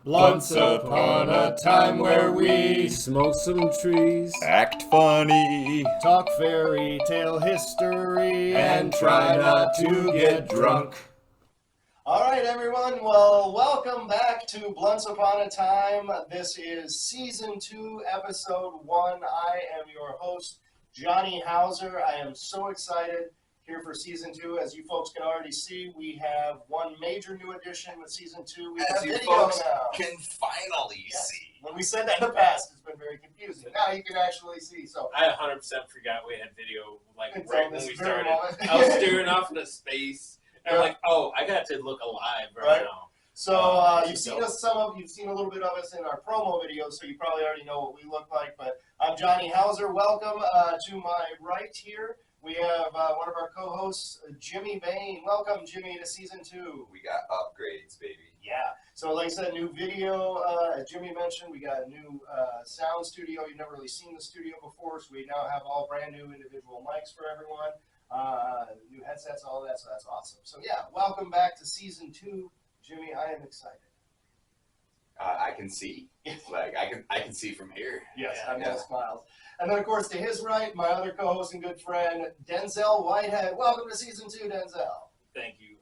Once upon a time where we smoke some trees, act funny, talk fairy tale history, and try not to get drunk. All right, everyone. Well, welcome back to Blunts Upon a Time. This is Season 2, Episode 1. I am your host, Johnny Hauser. I am so excited here for Season 2. As you folks can already see, we have one major new addition with Season 2. We have you video folks now. can finally see. When we said that in the past, it's been very confusing. Now you can actually see. So I 100% forgot we had video like It's right on when this we very started. moment. I was staring off into space, and I'm like, oh, I got to look alive right now. So you've seen us you've seen a little bit of us in our promo videos, so you probably already know what we look like. But I'm Johnny Hauser. Welcome to my right here. We have one of our co-hosts, Jimmy Bayne. Welcome, Jimmy, to Season 2. We got upgrades, baby. Yeah. So like I said, new video, as Jimmy mentioned, we got a new sound studio. You've never really seen the studio before, so we now have all brand new individual mics for everyone, new headsets, all of that, so that's awesome. So yeah, welcome back to Season 2. Jimmy, I am excited. I can see. Like I can see from here. Yes, Yeah, I'm yeah. all smiles. And then, of course, to his right, my other co-host and good friend, Denzale Whitehead. Welcome to Season 2, Denzale. Thank you.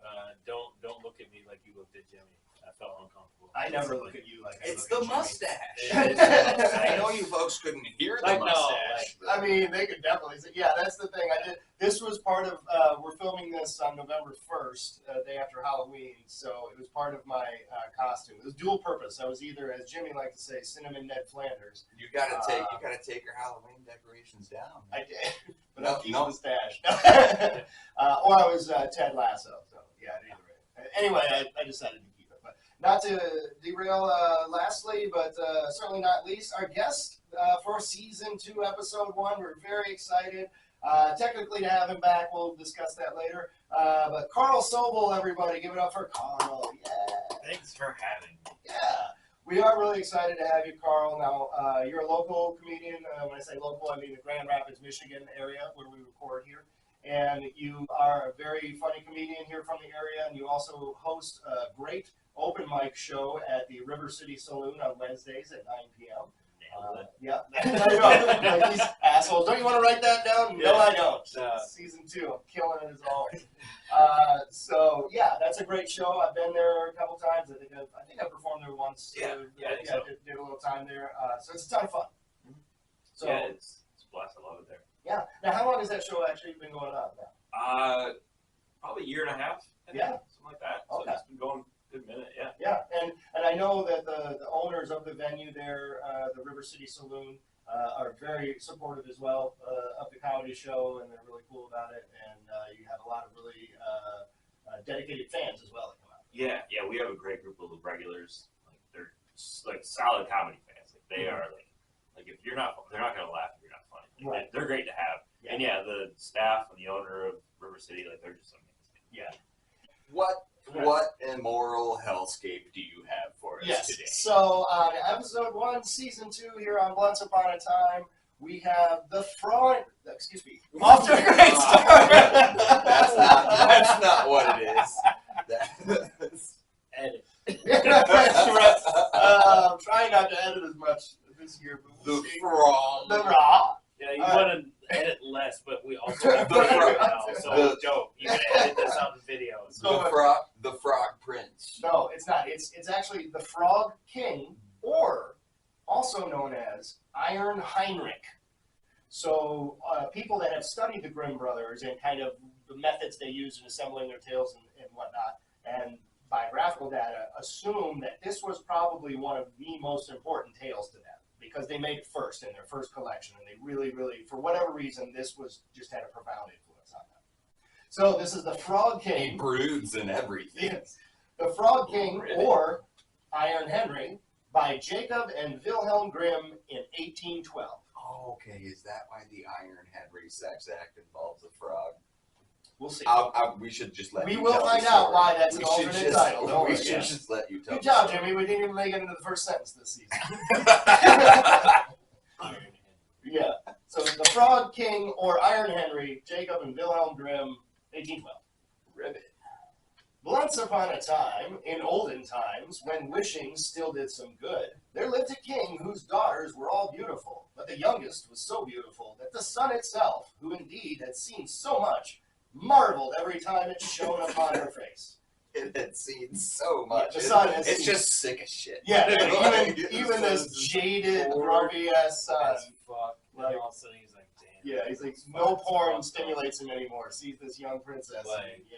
Don't look at me like you looked at Jimmy. I felt uncomfortable. I never look at you like I It's look the at mustache. It is the mustache. I know you folks couldn't hear the Like, no, mustache. I mean, they could definitely say, yeah, that's the thing. This was part of, we're filming this on November 1st, day after Halloween, so it was part of my costume. It was dual purpose. I was either, as Jimmy liked to say, Cinnamon Ned Flanders. You gotta take your Halloween decorations down. I did, but No, I'll keep no. the stash. Or I was Ted Lasso, so yeah, either way. Anyway, I decided to keep it. But not to derail, lastly, but certainly not least, our guest for Season 2, Episode 1. We're very excited. Technically to have him back, we'll discuss that later. But Carl Sobel, everybody, give it up for Carl. Yeah. Thanks for having me. Yeah. We are really excited to have you, Carl. Now, you're a local comedian. When I say local, I mean the Grand Rapids, Michigan area where we record here. And you are a very funny comedian here from the area, and you also host a great open mic show at the River City Saloon on Wednesdays at 9 p.m. Yeah, like these assholes. Don't you want to write that down? No, I don't. Season 2, I'm killing it as always. So yeah, that's a great show. I've been there a couple times. I think I performed there once. Yeah, did a little time there. So it's a ton of fun. So yeah, it's a blast. I love it there. yeah. Now, how long has that show actually been going on now? Probably a year and a half. I think, Yeah. something like that. So Okay. it's been going a good minute. Yeah. Yeah, and I know that the owners of the venue there, the River City Saloon, are very supportive as well of the comedy show, and they're really cool about it. And you have a lot of really dedicated fans as well that come out. Yeah. We have a great group of regulars. Like they're like solid comedy fans. Like they are like if you're not, they're not gonna laugh if you're not funny. Like, Right. They're great to have. Yeah. And yeah, the staff and the owner of River City, like they're just amazing. Yeah. What immoral hellscape do you have for us Yes. today? So on Episode 1, Season 2, here on Once Upon a Time, we have the frog. Excuse me. Off to a great start. That's not what it is. Edit. That's right. I'm trying not to edit as much this year, but we'll The see. frog. The raw. Yeah, you All want to edit less, but we also have The video frog. now. So Joe, you can edit this on the videos. The frog prince. No, it's not. It's actually the Frog King, or also known as Iron Heinrich. So people that have studied the Grimm Brothers and kind of the methods they use in assembling their tales and whatnot, and biographical data, assume that this was probably one of the most important tales to them because they made it first in their first collection, and they really, really, for whatever reason, this was just had a profound influence on them. So this is the Frog King. He broods and everything. Yes. The Frog King, Really? or Iron Henry, by Jacob and Wilhelm Grimm in 1812. Oh, okay, is that why the Iron Henry sex act involves a frog? We'll see. We should just let We you will tell the find out story. why that's an We should alternate just- title. Don't We worry. should Yeah. just let you tell Good the job, story. Jimmy. We didn't even make it into the first sentence this season. Yeah. So the Frog King, or Iron Henry, Jacob and Wilhelm Grimm, 1812. Ribbit. Once upon a time, in olden times, when wishing still did some good, there lived a king whose daughters were all beautiful, but the youngest was so beautiful that the sun itself, who indeed had seen so much, marveled every time it shone upon her face. It had seen so much. The sun has it's seen- just sick as shit. Yeah, Like, even the this sun's just jaded, bored grumpy ass sun. As fuck. Like- And all of a sudden he's like, damn. Yeah, he's like, no porn stimulates him anymore. Sees this young princess. Like- yeah.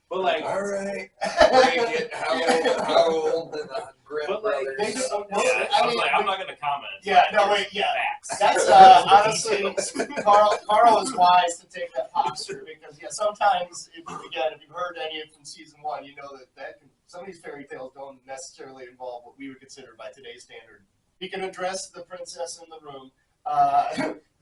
But like, All right, break it. How old the Grimm But, like, Brothers? they just- Yeah, I I was mean, like, I'm not gonna comment. Yeah, no, wait, yeah. Facts. That's honestly, Carl is wise to take that posture because sometimes if you've heard any of from season 1, you know that some of these fairy tales don't necessarily involve what we would consider by today's standard. He can address the princess in the room.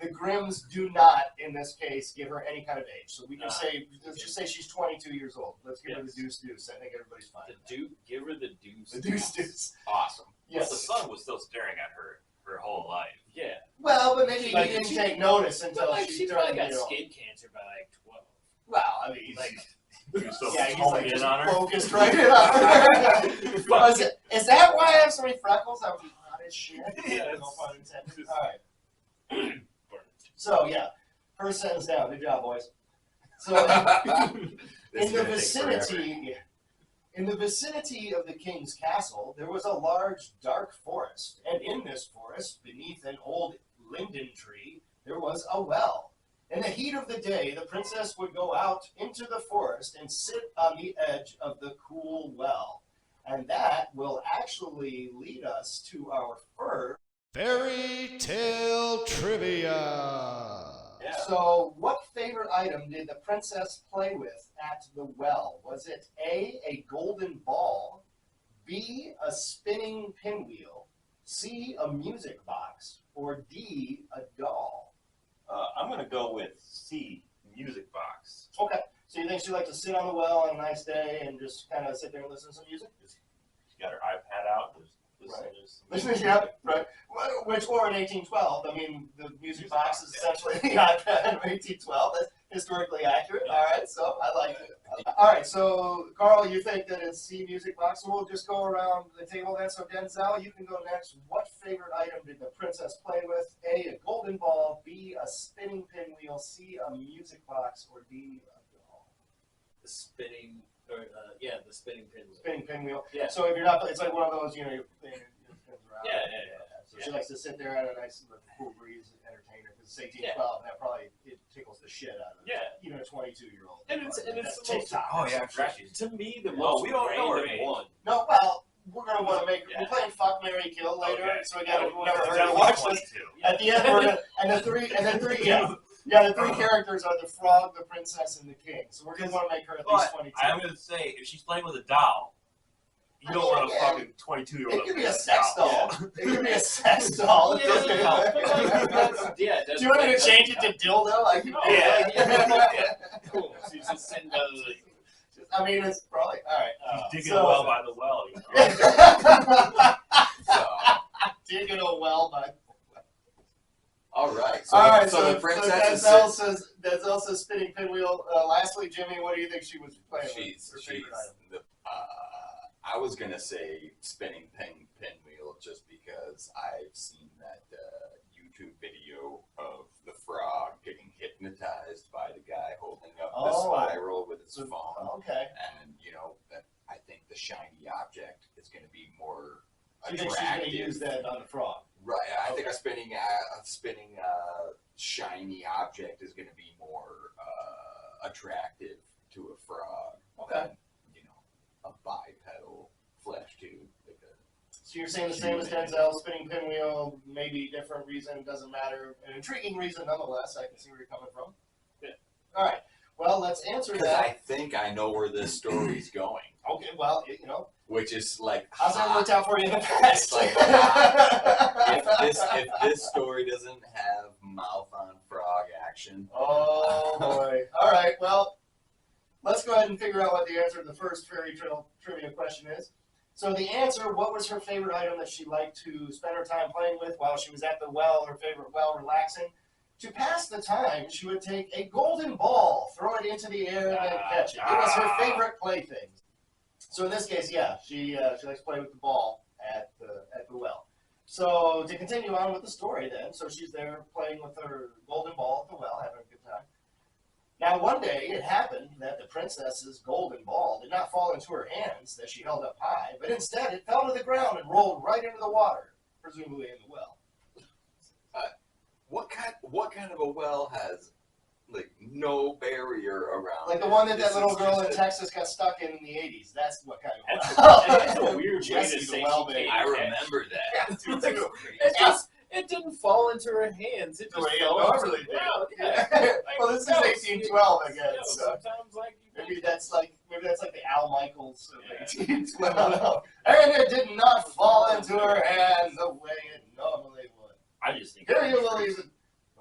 The Grimms do not, in this case, give her any kind of age. So we can say, let's just say she's 22 years old. Let's give her the deuce. I think everybody's fine. the Duke, give her the deuce. The deuce. Awesome. But the Yes. sun was still staring at her whole life. Yeah. Well, but maybe Like, he didn't she- take notice until But like, she probably got you know. skin cancer by like 12. Well, I mean, Like, He was still yeah, he's honing like in just on her. focused right in on her. Is that why I have so many freckles? I'm hot as shit. Yeah, No pun intended. All right. So yeah, first sentence down. Good job, boys. So This in is the gonna take forever. vicinity of the king's castle, there was a large dark forest, and in this forest, beneath an old linden tree, there was a well. In the heat of the day, the princess would go out into the forest and sit on the edge of the cool well. And that will actually lead us to our first Fairy Tale Trivia. yeah. So, what favorite item did the princess play with at the well? Was it A, golden ball, B, a spinning pinwheel, C, a music box, or D, a doll? I'm gonna go with C, music box. Okay, so you think she liked to sit on the well on a nice day and just kind of sit there and listen to some music? She got her iPad out. There's Yeah, right. Which, or in 1812, I mean, the music box is essentially the iPad of 1812. That's historically accurate. All right, so I like it. All right, so Carl, you think that it's C, music box? So we'll just go around the table then. So Denzale, you can go next. What favorite item did the princess play with? A, golden ball, B, a spinning pinwheel, C, a music box, or D, a doll? The spinning, or the spinning pinwheel. Spinning pinwheel. Yeah. So if you're not, it's like one of those, you know, it spins around. Yeah. So she likes to sit there at a nice cool breeze and entertain her because it's 1812 and that probably it tickles the shit out of even a 22-year-old. And it's the most- TikTok. Oh, yeah, To me, the Well, most we don't know her random age. one. No, well, we're gonna want to make. Yeah. We're playing Fuck, Marry, Kill later, Okay. so we got Yeah, whoever heard that it. was Watch 22. this. At the end, we're gonna and the three the three characters are the frog, the princess, and the king. So we're gonna want to make her at least But 22. I'm gonna say, if she's playing with a doll, you don't want a fucking 22-year-old. It could be a sex doll. It could be a sex doll. Yeah, but like, that's, Do you want me to change it to dildo? I can do Yeah. that. Cool. So you just send those, like, I mean, it's probably all right. Digging so- a well by the well. You know? Digging a well, but All right. So, all right. so the princess Denzale says spinning pinwheel. Lastly, Jimmy, what do you think she was playing with? she's Her favorite item? the. I was gonna say spinning pinwheel just because I've seen that YouTube video of the frog getting hypnotized by the guy holding up the Oh. spiral with his phone, Okay. and that I think the shiny object is gonna be more So you think she's going attractive. to use that on the frog? Right. I think Okay. a spinning shiny object is going to be more attractive to a frog Okay. than, a bipedal flesh tube. So you're saying the same as Denzale, spinning pinwheel, maybe different reason, doesn't matter. An intriguing reason nonetheless. I can see where you're coming from. Yeah. All right. Well, let's answer Because I that. think I know where this story's going, Okay. Well, which is like how's that hot. worked out for you in the past? Like if this story doesn't have mouth on frog action, Oh boy. All right. Well, let's go ahead and figure out what the answer to the first fairy tale trivia question is. So the answer, what was her favorite item that she liked to spend her time playing with while she was at the well, her favorite well, relaxing? To pass the time, she would take a golden ball, throw it into the air, and then catch it. It was her favorite plaything. So in this case, yeah, she likes to play with the ball at the well. So to continue on with the story then, so she's there playing with her golden ball at the well, having a good time. Now one day it happened that the princess's golden ball did not fall into her hands that she held up high, but instead it fell to the ground and rolled right into the water, presumably in the well. What kind of a well has like no barrier around? Like the it? one that This little is girl just in a- Texas got stuck in the 80s. That's what kind of That's a weird way Jesse to the say well she baby. can't I catch. remember that. Yeah, That's too. crazy. It didn't fall into her hands. It The just way it fell normally into did. the ground. Yeah. Well, this is No, 1812 again, no, so sometimes like maybe that's like the Al Michaels of 1812. And it did not fall into her hand the way it normally would. I just think Here you will even.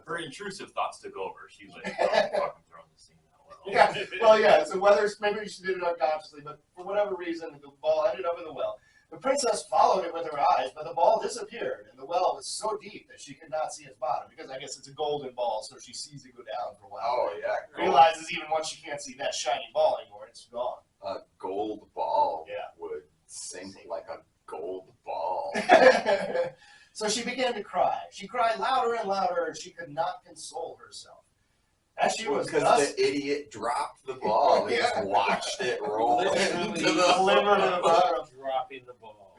her intrusive thoughts took over. She's like, oh, I'm fucking throwing this thing that well. Yeah, well, yeah. So whether maybe she did it unconsciously, but for whatever reason, the ball ended up in the well. The princess followed it with her eyes, but the ball disappeared, and the well was so deep that she could not see its bottom. Because I guess it's a golden ball, so she sees it go down for a while. Oh yeah, Realizes even once she can't see that shiny ball anymore, it's gone. a gold ball Yeah. would sink like a gold ball. So she began to cry. She cried louder and louder, and she could not console herself. As she was Because thus the idiot dropped the ball and just watched it roll Literally into the delivered it bottom. dropping the ball.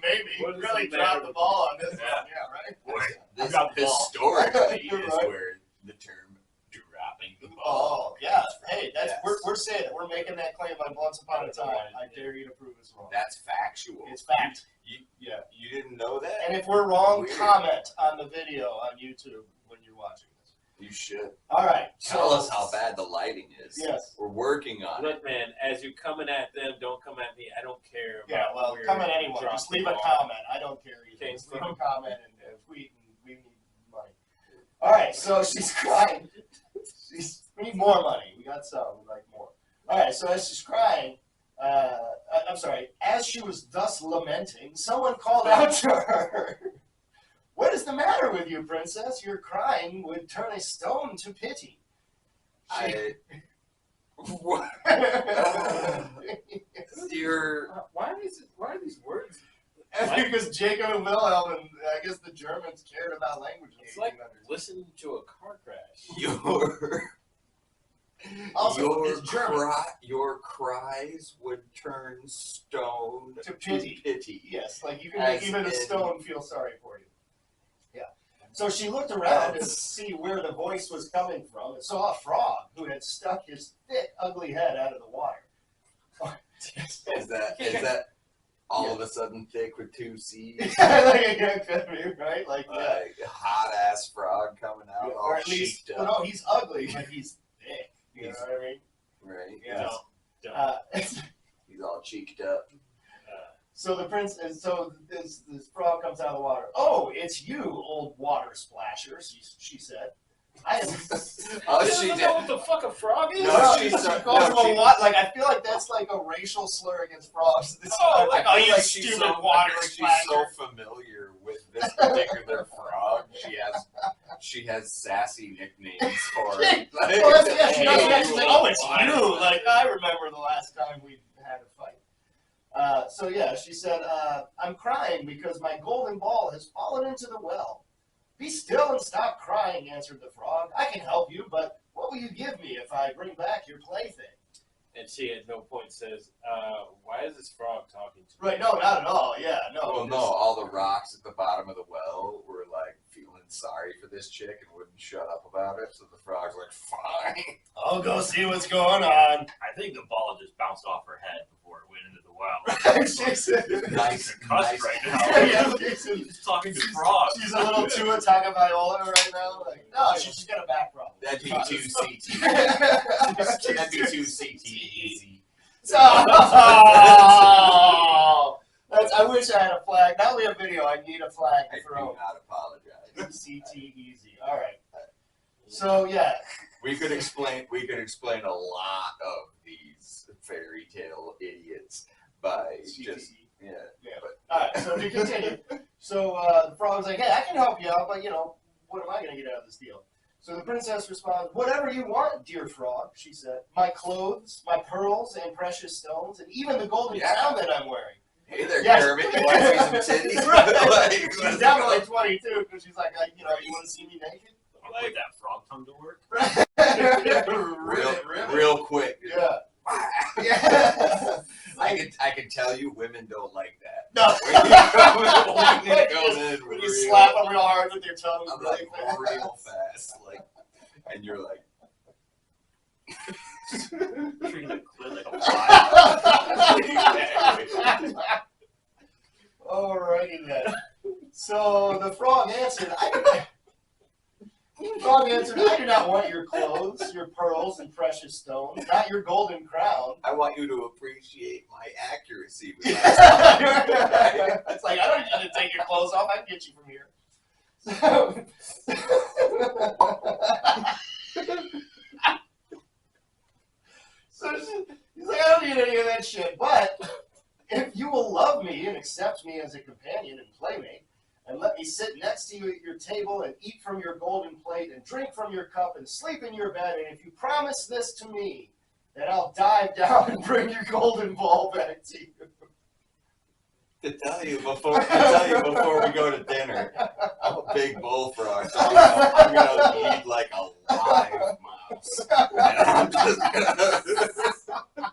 Maybe What is really the dropped matter the with ball on this Yeah. one. Yeah, right? Boy, This got the ball. historically is Right. where the term dropping the Oh, ball. yeah. Hey, that's Yes. we're saying it. We're making that claim on Once Upon a Time. I dare you to prove us wrong. That's factual. It's fact. Yeah, you didn't know that? And if we're wrong, Weird. comment on the video on YouTube when you're watching this. You should. All right. Tell us how bad the lighting is. Yes. We're working on it. Look, man, as you're coming at them, don't come at me. I don't care. Yeah, about well, where comment you anyway. drop Just the leave a ball. comment. I don't care either. Okay, Just leave a comment and tweet, and we need money. All right, so she's crying. We need more money. We got some. We'd like more. All right, so as she's crying, I'm sorry, as she was thus lamenting, someone called out to her. What is the matter with you, princess? Your crying would turn a stone to pity. What? You're Why are these words? Because Jacob and Wilhelm and I guess the Germans cared about language in It's the like 1800s. listening to a car crash. Also, it's German. your cries would turn stone To pity. pity. Yes, like you can As make even a in- stone feel sorry for you. Yeah. So she looked around to see where the voice was coming from and saw a frog who had stuck his thick, ugly head out of the water. Is that all of a sudden thick with two C's? Like, it could be, right? Like, yeah. Like hot ass frog coming out all Or at least, cheeked well, up, no, he's ugly, but he's thick. You know what I mean? right? Yeah. He's all cheeked up. So the prince, and so this frog comes out of the water. Oh, it's you, old water splasher, she said. I am. Oh, She she doesn't did. know what the fuck a frog is. No, she she calls him a what? Like I feel like that's like a racial slur against frogs. This Oh, I like, feel like she's stupid so, water she's splasher. so familiar with this particular frog. She has sassy nicknames for it. Like, Well, that's, yeah, she does hey, that. She's like, oh, it's water you. splasher. Like I remember the last time we had a fight. So yeah, she said, I'm crying because my golden ball has fallen into the well. Be still and stop crying, answered the frog. I can help you, but what will you give me if I bring back your plaything? And she at no point says, why is this frog talking to me? Right, no, not at all. Yeah, no. Well, no, all the rocks at the bottom of the well were like feeling sorry for this chick and wouldn't shut up about it. So the frog's like, fine. I'll go see what's going on. I think the ball just bounced off her head before it went into the well. She's Nice, Cussed nice. right yeah, now. She's talking to frogs. she's a little Tua Tagovailoa right now. Like, no, she's got a back problem. That'd be too CT. That'd be too CT easy. Oh, I wish I had a flag. Now we have video. I need a flag I to do throw. not apologize. CT easy. All right. So yeah, We could explain a lot of these fairy tale idiots by just yeah. all right. So to continue, so the frog's like, hey, I can help you out, but you know, what am I going to get out of this deal? So the princess responds, "Whatever you want, dear frog," she said. "My clothes, my pearls and precious stones, and even the golden crown that I'm wearing." Hey there, Yes. Kermit. You want to see some titties? Right. Like, She's definitely 22 because she's like, you want to see me naked? I'll put that frog tongue to work. real quick. Yeah. Yeah. I can tell you, women don't like that. No. When you slap them real hard with your tongue. I'm really like fast. real fast, like, and you're like, Treat the clit like a fly. Alrighty then. So the frog answered, I do not want your clothes, your pearls and precious stones, not your golden crown. I want you to appreciate my accuracy. With It's like, I don't need you to take your clothes off. I can get you from here. So he's like, I don't need any of that shit. But if you will love me and accept me as a companion and playmate, and let me sit next to you at your table and eat from your golden plate and drink from your cup and sleep in your bed, and if you promise this to me, then I'll dive down and bring your golden ball back to you. to tell you before we go to dinner, I'm a big bullfrog, so I'm gonna eat like a live mouse. And I'm just gonna...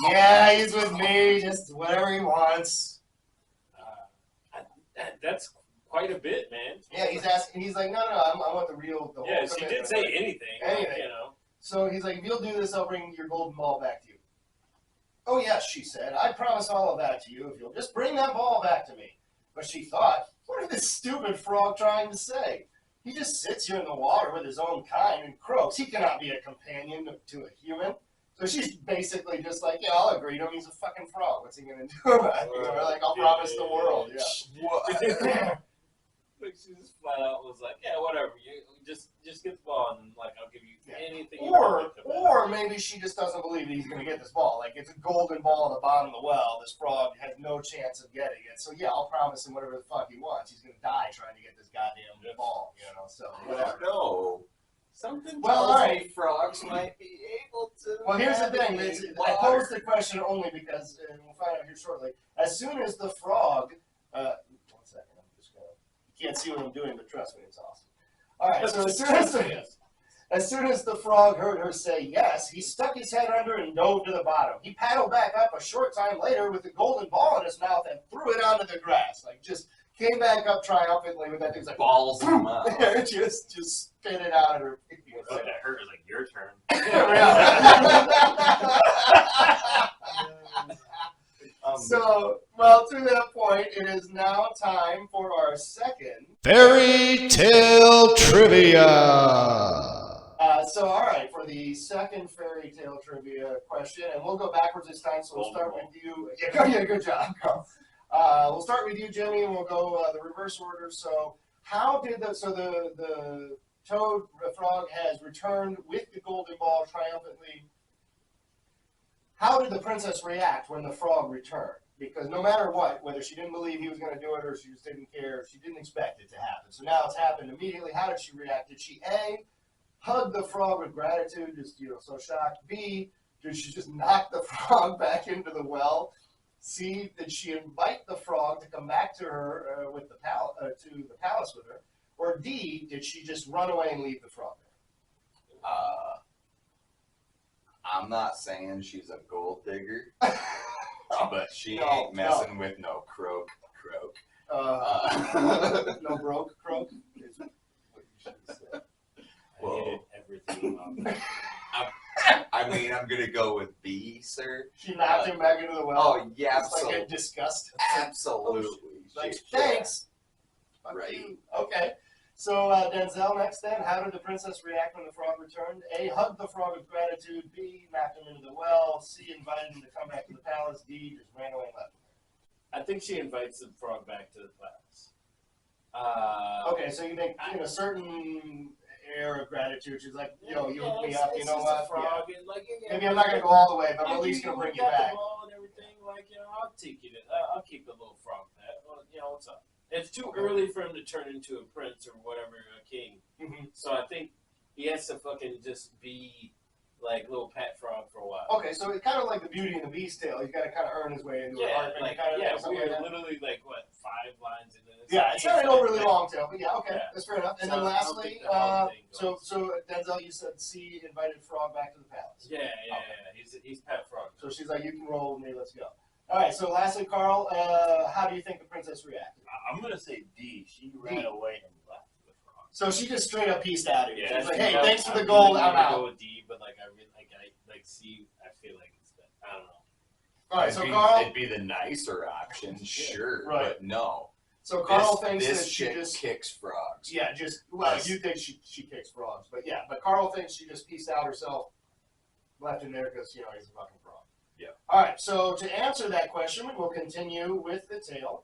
Yeah, he's with me, just whatever he wants. That's quite a bit, man. Yeah, he's asking. He's like, no, I want the whole. Yeah, she didn't say anything. Anything. You know. So he's like, if you'll do this, I'll bring your golden ball back to you. Oh yes, she said, I promise all of that to you if you'll just bring that ball back to me. But she thought, what is this stupid frog trying to say? He just sits here in the water with his own kind and croaks. He cannot be a companion to a human. So she's basically just like, yeah, I'll agree to him. He's a fucking frog. What's he gonna do about it? You know, like, I'll promise the world. Yeah. What? Like she just flat out was like, yeah, whatever. You just get the ball and like I'll give you anything. Or maybe she just doesn't believe that he's gonna get this ball. Like it's a golden ball at the bottom of the well. This frog has no chance of getting it. So yeah, I'll promise him whatever the fuck he wants. He's gonna die trying to get this goddamn ball. You know. So whatever. No. Something Well, tells all right. me frogs might be able to. Well, here's the thing. navigate I water. posed the question only because, and we'll find out here shortly. As soon as the frog, 1 second, I'm just gonna. You can't see what I'm doing, but trust me, it's awesome. All right. So as soon as the frog heard her say yes, he stuck his head under and dove to the bottom. He paddled back up a short time later with the golden ball in his mouth and threw it onto the grass. Like just came back up triumphantly with that thing. Like balls in the mouth. just spit it out of her. What that hurt is like your turn. So, well, to that point, it is now time for our second Fairy Tale Trivia. So, all right, for the second fairy tale trivia question, and we'll go backwards this time. So we'll start with you. Yeah, good job, Carl. We'll start with you, Jimmy, and we'll go the reverse order. So, how did the toad frog has returned with the golden ball triumphantly? How did the princess react when the frog returned? Because no matter what, whether she didn't believe he was going to do it or she just didn't care, she didn't expect it to happen. So now it's happened immediately. How did she react? Did she A, hug the frog with gratitude, just so shocked? B, did she just knock the frog back into the well? C, did she invite the frog to come back to her to the palace with her? Or D, did she just run away and leave the frog there? I'm not saying she's a gold digger, but she ain't messing with no croak. No broke croak is what you should have said. I hated everything about I mean, I'm gonna go with B, sir. She knocked him back into the well. Oh yeah, It's like absolutely. a disgust. Absolutely. Like, Yeah. thanks. Fuck Right. you. Okay. So, Denzale, next then. How did the princess react when the frog returned? A, hugged the frog with gratitude. B, knocked him into the well. C, invited him to come back to the palace. D, just ran away and left him. I think she invites the frog back to the palace. Okay, so you think in a certain air of gratitude, she's like, you hooked me up, you know what? Frog, Yeah. and like, Maybe I'm not going to go all the way, but I'm at least going to bring you got back. the ball and everything, like, I'll take you to, I'll keep the little frog pet. Well, what's up? It's too early for him to turn into a prince or whatever, a king. Mhm. So I think he has to fucking just be like little pet frog for a while. Okay, so it's kind of like the Beauty and the Beast tale. He's got to kind of earn his way into a heart. Like, kind of yeah, something we're like that. literally like what 5 lines into this. Yeah, it's not a really long tale, but yeah, okay, Yeah. that's fair enough. And So then I don't lastly, think the whole thing goes. so Denzale, you said C invited Frog back to the palace. Yeah. He's pet frog. So she's like, you can roll with me, let's go. All right, so lastly, Carl, how do you think the princess reacted? I'm gonna say D. She ran away and left the frog. So she just straight up pieced out of you. Yeah, She's like, hey, I thanks for the really gold, wanted I'm to out. go with D, but like I C. I feel like it's that. I don't know. All right, so it'd Carl, be the nicer option, sure, Right. but no. so Carl this, thinks this that she chick just, kicks frogs. yeah, just, well, Yes. you think she kicks frogs, but yeah, but Carl thinks she just pieced out herself, left him there because, you know, he's a fucking frog. Yeah. All right, so to answer that question, we will continue with the tale.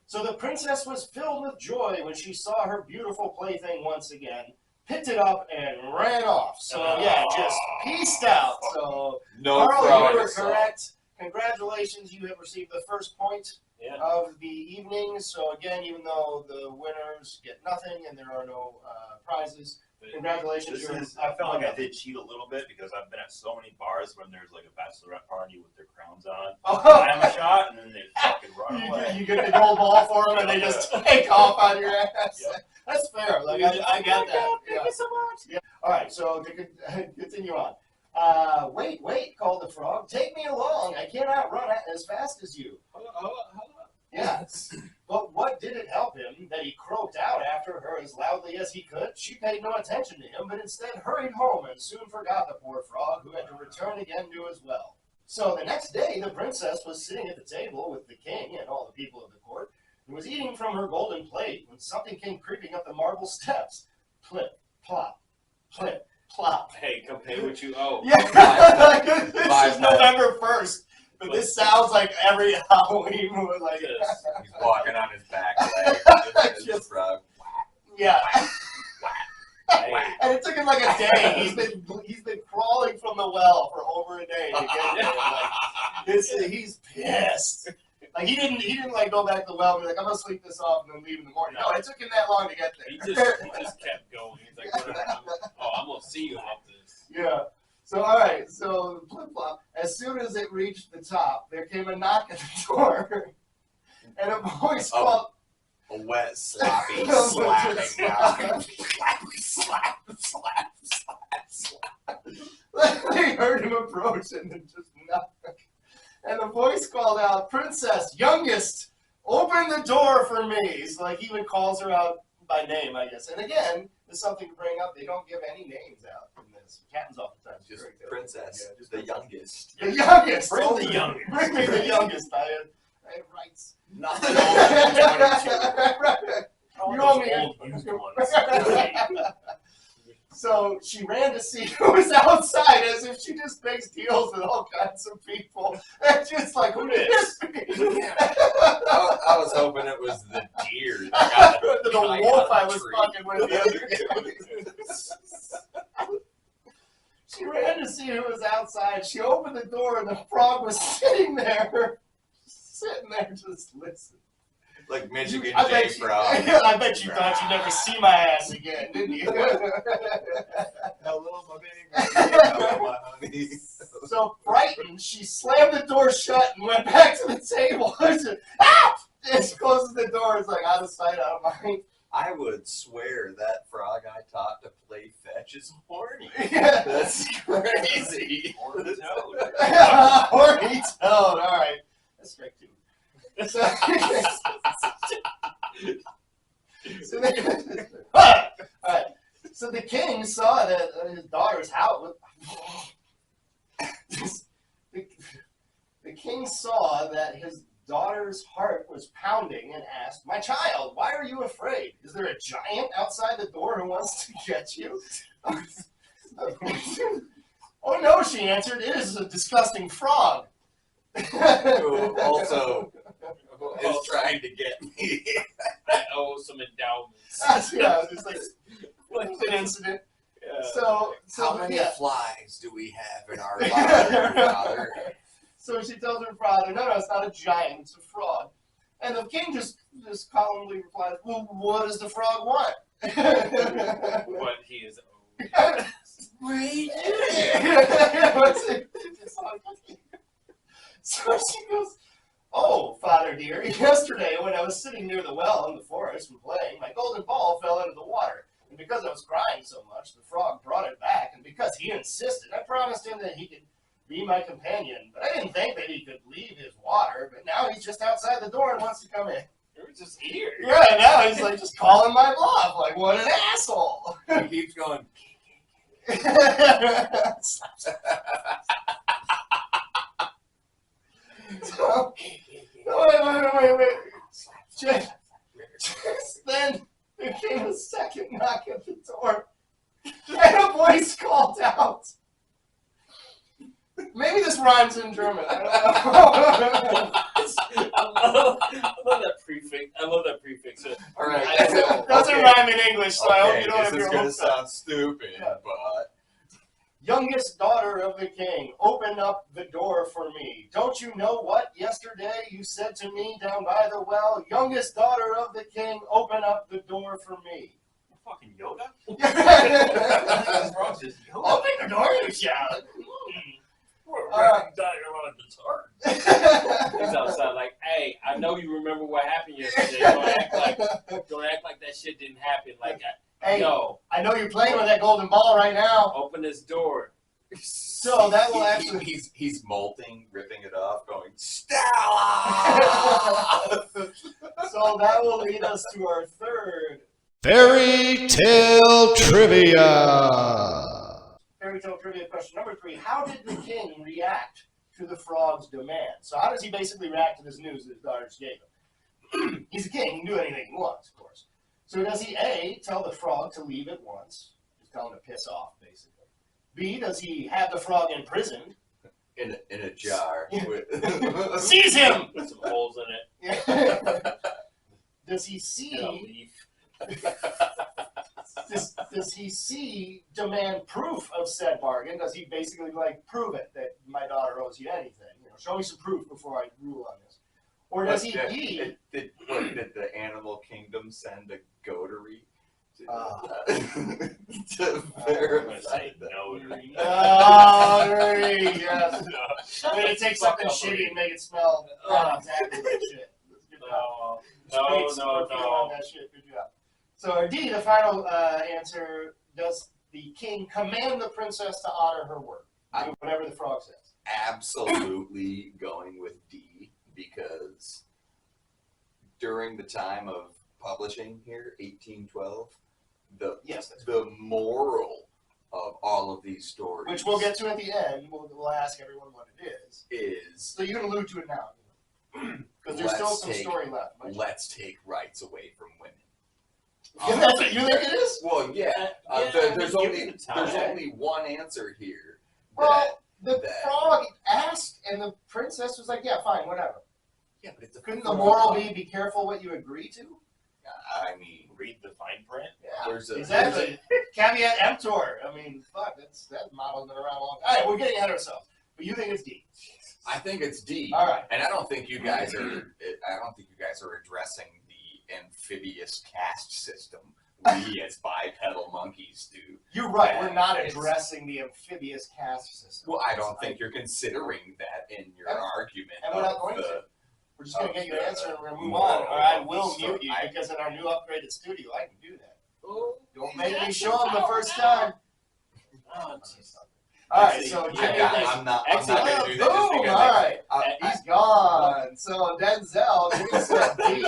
So the princess was filled with joy when she saw her beautiful plaything once again, picked it up, and ran off. So, yeah, just pieced out. So, No Carl, frog. you were correct. Congratulations, you have received the first point Yeah. of the evening. So, again, even though the winners get nothing and there are no prizes, congratulations. I felt like I did cheat a little bit because I've been at so many bars when there's like a bachelorette party with their crowns on. I have a shot and then they fucking run away. You get the gold ball for them and they just take off on your ass. Yeah. That's fair. Like, I got that. Thank you so much. Yeah. All right, so to continue on. Wait, called the frog. Take me along. I cannot run as fast as you. Hold on. Yes. But what did it help him that he croaked out after her as loudly as he could? She paid no attention to him, but instead hurried home and soon forgot the poor frog, who had to return again to his well. So the next day, the princess was sitting at the table with the king and all the people of the court, and was eating from her golden plate when something came creeping up the marble steps. Plip, plop, plip, plop. Hey, come pay what you owe. Yeah, this is November 1st. But this sounds like every Halloween movie, like He's walking on his back leg. Just a frog. yeah. Hey. And it took him like a day. He's been crawling from the well for over a day to get there. Like, he's pissed. Like he didn't like go back to the well and be like, I'm gonna sleep this off and then leave in the morning. No, it took him that long to get there. He just kept going. He's like, whatever. I'm gonna see you about this. Yeah. So all right. So flip flop. As soon as it reached the top, there came a knock at the door, and a voice called. A wet, sloppy, slapping rock. slap. They heard him approach and then just knock. And the voice called out, "Princess, youngest, open the door for me." So like he even calls her out by name, I guess. And again, there's something to bring up. They don't give any names out in this. It happens oftentimes. Just Fairy Tale. princess, Yeah, just the youngest. the youngest. Bring Open- the youngest. Bring me the youngest. I have rights. Not the old 22. You owe me. Old used ones. So she ran to see who was outside, as if she just makes deals with all kinds of people. And just like, who is? I was hoping it was the deer that got The guy wolf on I the was tree. fucking with the other two. She ran to see who was outside. She opened the door, and the frog was sitting there just listening. Like Michigan I J bet you, Frog. I bet you thought you'd never see my ass again, didn't you? Hello, my baby. Hello, my honey. So frightened, she slammed the door shut and went back to the table. Ah! And she closes the door. It's like out of sight, out of mind. I would swear that frog I taught to play fetch is horny. Yeah. That's crazy. Horny toad. Horny toad. All right. That's strike two. So, all right. So the king saw that his daughter's house. The king saw that his daughter's heart was pounding and asked, "My child, why are you afraid? Is there a giant outside the door who wants to get you?" "Oh no," she answered. "It is a disgusting frog." Who also is trying to get me. I owe some endowments. Yeah, it's like an incident. Yeah. So How many yeah. flies do we have in our larder, father? So she tells her father, no, it's not a giant, it's a frog. And the king just calmly replies, well, what does the frog want? What he is owed. So she goes, oh, father dear, yesterday when I was sitting near the well in the forest and playing, my golden ball fell into the water. And because I was crying so much, the frog brought it back. And because he insisted, I promised him that he could be my companion. But I didn't think that he could leave his water. But now he's just outside the door and wants to come in. You're just here. Yeah, now he's like just calling my bluff. Like, what an asshole. He keeps going. So, wait. Then there came a second knock at the door, and a voice called out. Maybe this rhymes in German. I I love that prefix. I love that prefix. All right. don't know. It doesn't rhyme in English, so I hope you don't have this is your gonna hopes up. sound stupid, but Youngest daughter of the king, open up the door for me. Don't you know what yesterday you said to me down by the well? Youngest daughter of the king, open up the door for me. Fucking Yoda? Open Frog's just Yoda. the door, you shout. We're running dialogue that's hard. He's outside like, hey, I know you remember what happened yesterday. Don't act like that shit didn't happen. Like, Hey, yo, I know you're playing with that golden ball right now. open this door. So that will actually. he's molting, ripping it off, going Stella. So that will lead us to our third Fairy Tale Trivia. fairy tale trivia question. Number 3. How did the king react to the frog's demand? So how does he basically react to this news that his daughters gave him? He's a king. He can do anything he wants, of course. So does he A, tell the frog to leave at once? Just tell him to piss off, basically. B, does he have the frog imprisoned? in a jar. With Seize him! Put some holes in it. Does he And a see? leaf. Does he see demand proof of said bargain? Does he basically like prove it that my daughter owes you anything? You know, show me some proof before I rule on this. Or does he B? Did the animal kingdom send a goatery to verify that? Notary. Yes. I'm gonna take something shitty and make it smell exactly like shit. Good job. No. On that shit. Good job. So D, the final answer, does the king command the princess to honor her word? Do whatever the frog says. Absolutely going with D, because during the time of publishing here, 1812, the moral of all of these stories, Which we'll get to at the end. We'll ask everyone what it is. is So you can allude to it now. Because there's still some story left. let's take rights away from women. That's what you think it is? Well, yeah. There's give only it time. one answer here. Well, the that- frog asked, and the princess was like, yeah, fine, whatever. Yeah, but it's a Couldn't the moral be careful what you agree to? I mean, Read the fine print. Yeah, There's a- exactly. Caveat emptor. I mean, fuck, that model's been around a long time. All right, we're getting ahead of ourselves. But you think it's D. I think it's D. All right. And I don't think you guys are. I don't think you guys are addressing the amphibious caste system we as bipedal monkeys do. You're right. We're not It's- addressing the amphibious caste system. Well, I don't think you're considering that in your argument. And we're not of going the- to. We're just going to get your answer and we're going to move moral on. Or I of the will story. mute you because in our new upgraded studio, I can do that. Oh, Don't make me show them the first time. jeez. All right, so Jimmy, I'm not going to do that just boom, because all right. I- He's gone. So Denzale, Jimmy said D.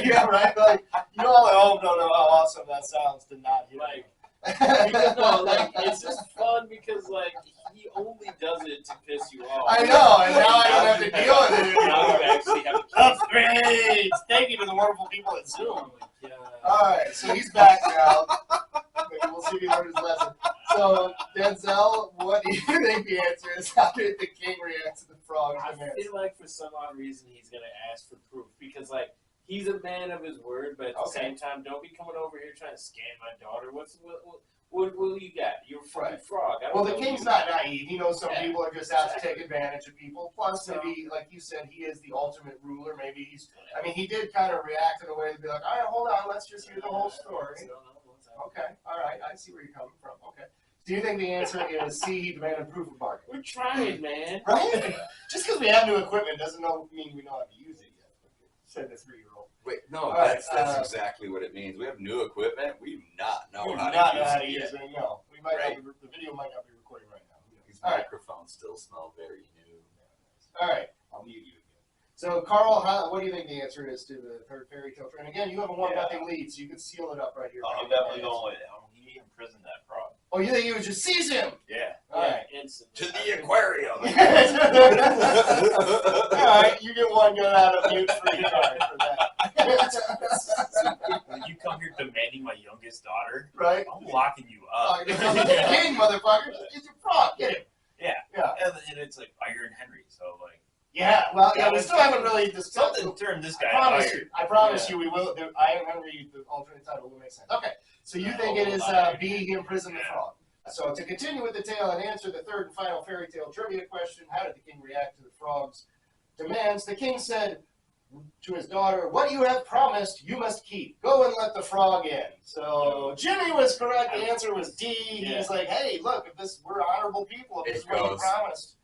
Yeah, right? Like, you all at home don't know how awesome that sounds to not hear. Like, because, no, like, it's just fun because, like, he only does it to piss you off. I know, and now I don't have to deal with it Now you anymore. actually have to Upgrades! Thank you to the wonderful people at Zoom. Oh my God. Alright, so he's back now. We'll see if he learned his lesson. So, Denzale, what do you think the answer is? How did the king react to the frog's I demands? feel like for some odd reason he's gonna ask for proof because like he's a man of his word, but at the Okay. same time, don't be coming over here trying to scam my daughter. What do you got? You're a fucking frog. I don't Well, know the king's you. not naive. He knows some Yeah. people are just out to take advantage of people. Plus, maybe, like you said, he is the ultimate ruler. Maybe he's. I mean, he did kind of react in a way to be like, all right, hold on, let's just hear the whole story. Okay, all right, I see where you're coming from. Okay. Do you think the answer is C, he demanded proof of bargain? We're trying, man. Right? Just because we have new equipment doesn't mean we know how to use it yet. Said the 3-year-old. Wait, no, All right, that's exactly what it means. We have new equipment. We do not know We do how not to know how to use use it. it. No, we might Right. not be, the video might not be recording right now. These All right. microphones still smell very new. All right, I'll mute you again. So, Carl, what do you think the answer is to the third fairy tale trend? Again, you have a 1-0 lead, so you can seal it up right here. I'm definitely going with it. He imprisoned that frog. Oh, you think you would just seize him? Yeah. All right. To the aquarium. All right, you get one go out of mute free card for that. When you come here demanding my youngest daughter, Right? I'm locking you up. You're the king, motherfucker. It's your frog. Get him. Yeah. Yeah. And it's like Iron Henry, so like Yeah. Well, yeah, we still haven't really discussed. something turned this I guy promise iron. you. I promise you, we will. I am Henry. The alternate title will make sense. Okay. So you think it is B, he imprisoned the frog. So to continue with the tale and answer the third and final fairy tale trivia question, how did the king react to the frog's demands? The king said to his daughter, "What you have promised, you must keep. Go and let the frog in." So Jimmy was correct. The answer was D. He's like, "Hey, look, if we're honorable people. If this is what you promised."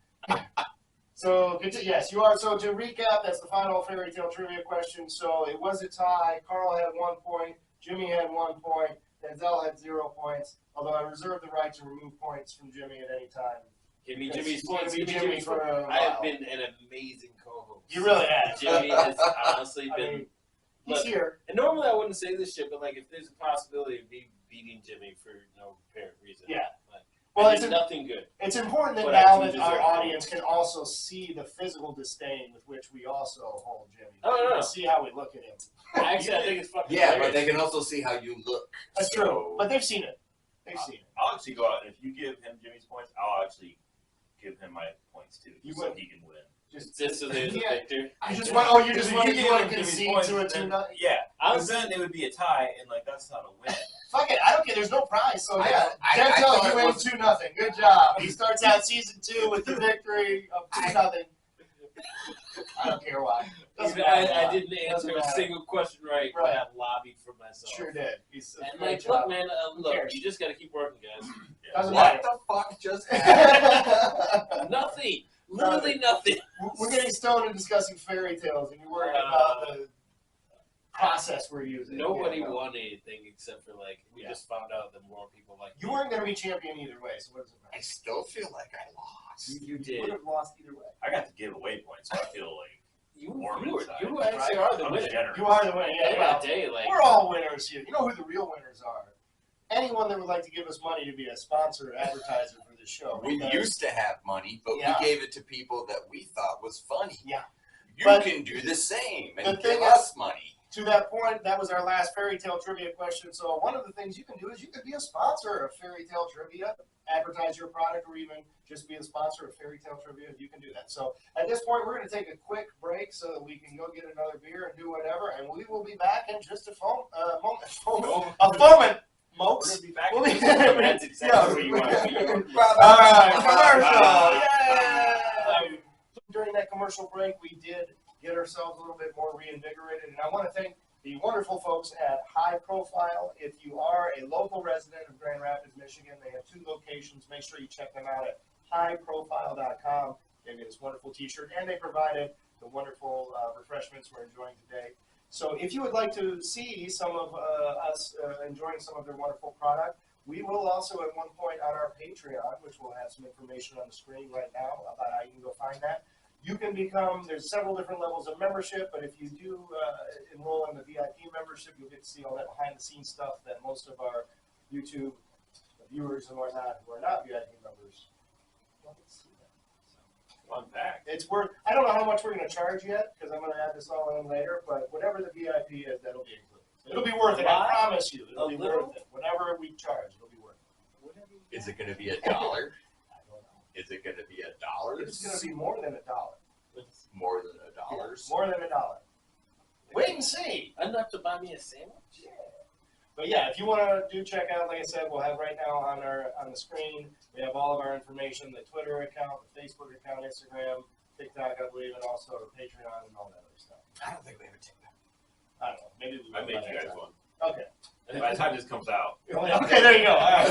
So yes, you are. So to recap, that's the final fairy tale trivia question. So it was a tie. Carl had 1 point. Jimmy had 1 point. Denzale had 0 points. Although I reserve the right to remove points from Jimmy at any time. Give me Because Jimmy's he's going to points. be Give me Jimmy Jimmy's for points. a I have while. been an amazing co-host. You really have. Jimmy has honestly I been. mean, he's Look, here. and normally I wouldn't say this shit, but like if there's a possibility of me beating Jimmy for no apparent reason, Yeah. like, Well, I it's did nothing good. It's important that But I now do that deserve our it. audience can also see the physical disdain with which we also hold Jimmy. Oh, no, no. See how we look at him. Actually, I think it's fucking Yeah, but hilarious. they can also see how you look. That's So- true. But they've seen it. They've seen it. I'll actually go out and if you give him Jimmy's points, I'll actually give him my points too, You so would. he can win. Just so there's a Yeah. victor. You just want. Oh, you Because just if want give to him Jimmy's concede points, to a then- 2-0. Yeah, I because was, then it would be a tie, and like that's not a win. Fuck it. I don't care. There's no prize. So yeah, I Denzale, thought you it win was- 2-0. Good job. He starts out season 2 with the victory of 2-0. I don't care why. Doesn't matter I why. didn't answer Doesn't a matter. single question right, Right. but I lobbied for myself. Sure did. He's a And great like, job. look, man, look, cares? you just got to keep working, guys. Doesn't What matter. the fuck just happened? Nothing, literally nothing. We're getting stoned and discussing fairy tales, and you're worried about the process we're using. Nobody Yeah, no. won anything except for like we just found out that more people like You weren't going to be champion either way, so what does it I matter? still feel like I lost. You would did. have lost either way. I got to give away points, so I feel like You warm were, inside. you actually are the I'm winner. generous. You are the winner. At the Yeah, end well, of the day, like we're all winners here. You know who the real winners are? Anyone that would like to give us money to be a sponsor or advertiser for this show. We because- used to have money, but Yeah. we gave it to people that we thought was funny. Yeah. You But can do the same the and thing give is- us money. To that point, that was our last fairy tale trivia question. So one of the things you can do is you could be a sponsor of fairy tale trivia, advertise your product, or even just be a sponsor of fairy tale trivia. You can do that. So at this point, we're going to take a quick break so that we can go get another beer and do whatever, and we will be back in just a moment. A moment, We're Mopes. gonna be back. We'll be- that's exactly what you want to be. All right, commercial. Yay! During that commercial break, we did get ourselves a little bit more reinvigorated, and I want to thank the wonderful folks at High Profile. If you are a local resident of Grand Rapids, Michigan, they have 2 locations. Make sure you check them out at highprofile.com. They made this wonderful t-shirt, and they provided the wonderful refreshments we're enjoying today. So if you would like to see some of us enjoying some of their wonderful product, we will also at one point on our Patreon, which will have some information on the screen right now about how you can go find that. You can become, there's several different levels of membership, but if you do enroll in the VIP membership, you'll get to see all that behind-the-scenes stuff that most of our YouTube viewers and whatnot who are not VIP members don't get to see that. Fun fact. It's worth, I don't know how much we're going to charge yet, because I'm going to add this all in later, but whatever the VIP is, that'll be included. It'll be worth it, I promise you. It'll be worth it. Whatever we charge, it'll be worth it. Is it going to be $1? I don't know. Is it going to be $1? It's going to be more than $1. More than $1. More than $1. Wait and see. Enough to buy me a sandwich? Yeah. But yeah, if you want to check out, like I said, we'll have right now on the screen. We have all of our information: the Twitter account, the Facebook account, Instagram, TikTok, I believe, and also the Patreon and all that other stuff. I don't think we have a TikTok. I don't know. Maybe we I will made by you that guys time. one. Okay. By the time this comes out. Okay, there you go. All right.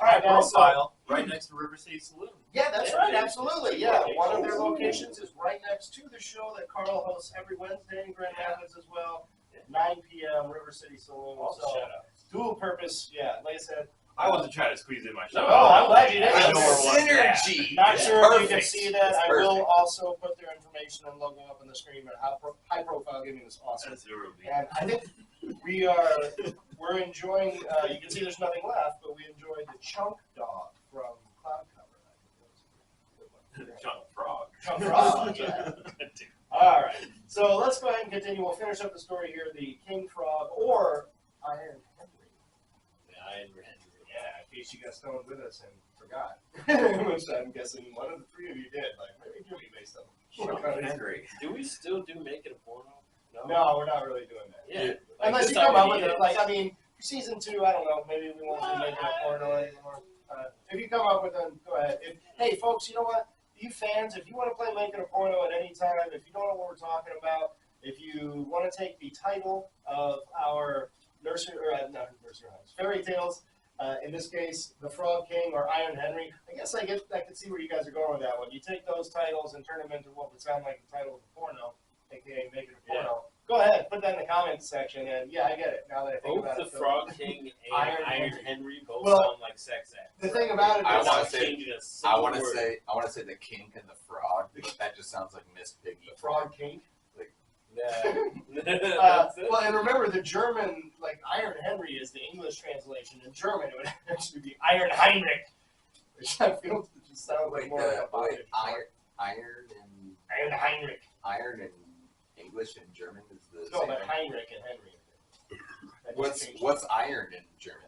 All right, guys. So, Profile right next to River City Saloon. yeah, that's right. Absolutely. Yeah, one of their locations is right next to the show that Carl hosts every Wednesday in Grand Rapids as well. 9 p.m. River City Saloon. Also, So shout out. dual purpose. Yeah, like I said. I wasn't trying to squeeze in my show. Oh, I'm glad you did. I know where it was at. Synergy. Not It's sure if you can perfect. see that. It's I will perfect. also put their information and logo up on the screen. But high profile gaming is awesome. That's zero. And I think we're enjoying. You can see there's nothing left, but we enjoyed the Chunk Dog from Cloud Cover. Junk frog. Chunk Frog. Yeah. All right. So let's go ahead and continue. We'll finish up the story here. The King Frog or Iron Henry. The Iron Henry. Yeah, in case you got stoned with us and forgot, which I'm guessing one of the three of you did. Like maybe Jimmy based on. Henry. Do we still do Make It a Porno? No, we're not really doing that. Yeah. Unless this you come time up with we it. did. Like, I mean, season 2, I don't know, maybe we won't be making a porno anymore. If you come up with it, go ahead. Hey, folks, you know what? You fans, if you want to play Making a Porno at any time, if you don't know what we're talking about, if you want to take the title of our fairy tales, in this case, The Frog King or Iron Henry, I guess I can see where you guys are going with that one. You take those titles and turn them into what would sound like the title of a porno, aka Making a Porno. Go ahead, put that in the comments section, and yeah, I get it now that I think Both about the it. Frog King and Iron Iron Henry. Henry both Well, sound like sex acts. The thing about it I is, wanna Without say- changing a I single want to word. say the kink and the frog. That just sounds like Miss Piggy. the Frog King. Yeah. That's it. Well, and remember the German, like Iron Henry is the English translation. In German, it would actually be Iron Heinrich, which I feel just sounds like more like a body. Iron Heinrich. in English and German is the No, same but thing. Heinrich and Henry. That just changed. What's iron in German?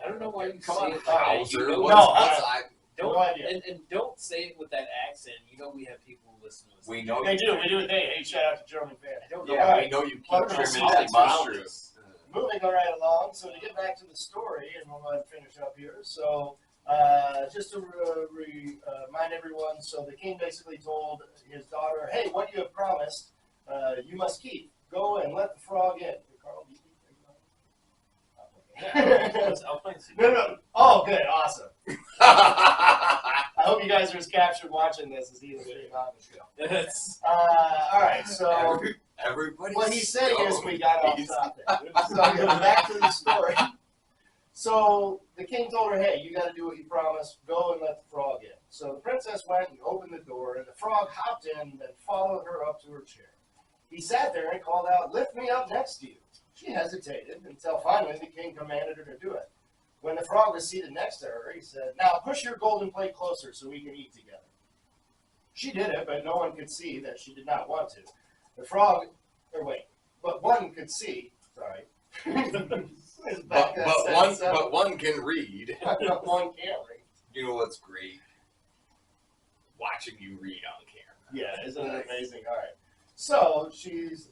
I don't know why you Come say on, it like that. Hauser. You know, What's I? don't, No idea. and don't say it with that accent. You know we have people listening to us. We know They do. Hey, shout out to German fans. I don't know Yeah, why. we know you keep Well, trimming Solid that mushroom. boundaries. Moving right along, so to get back to the story, and we'll go ahead and finish up here. So, just to remind everyone, so the king basically told his daughter, hey, what you have promised, you must keep. Go and let the frog in. Carl, do you keep I'll play No. Oh, good. Awesome. I hope you guys are as captured watching this as he is being on the show. That's All right, so Everybody. what he's saying is we got off topic. So going back to the story. So the king told her, hey, you got to do what you promised. Go and let the frog in. So the princess went and opened the door, and the frog hopped in and followed her up to her chair. He sat there and called out, lift me up next to you. She hesitated until finally the king commanded her to do it. When the frog was seated next to her, he said, now push your golden plate closer so we can eat together. She did it, but no one could see that she did not want to. The frog, but one could see, sorry. But one can read. One can't read. You know what's great? Watching you read on camera. Yeah, isn't it amazing? All right. So she's,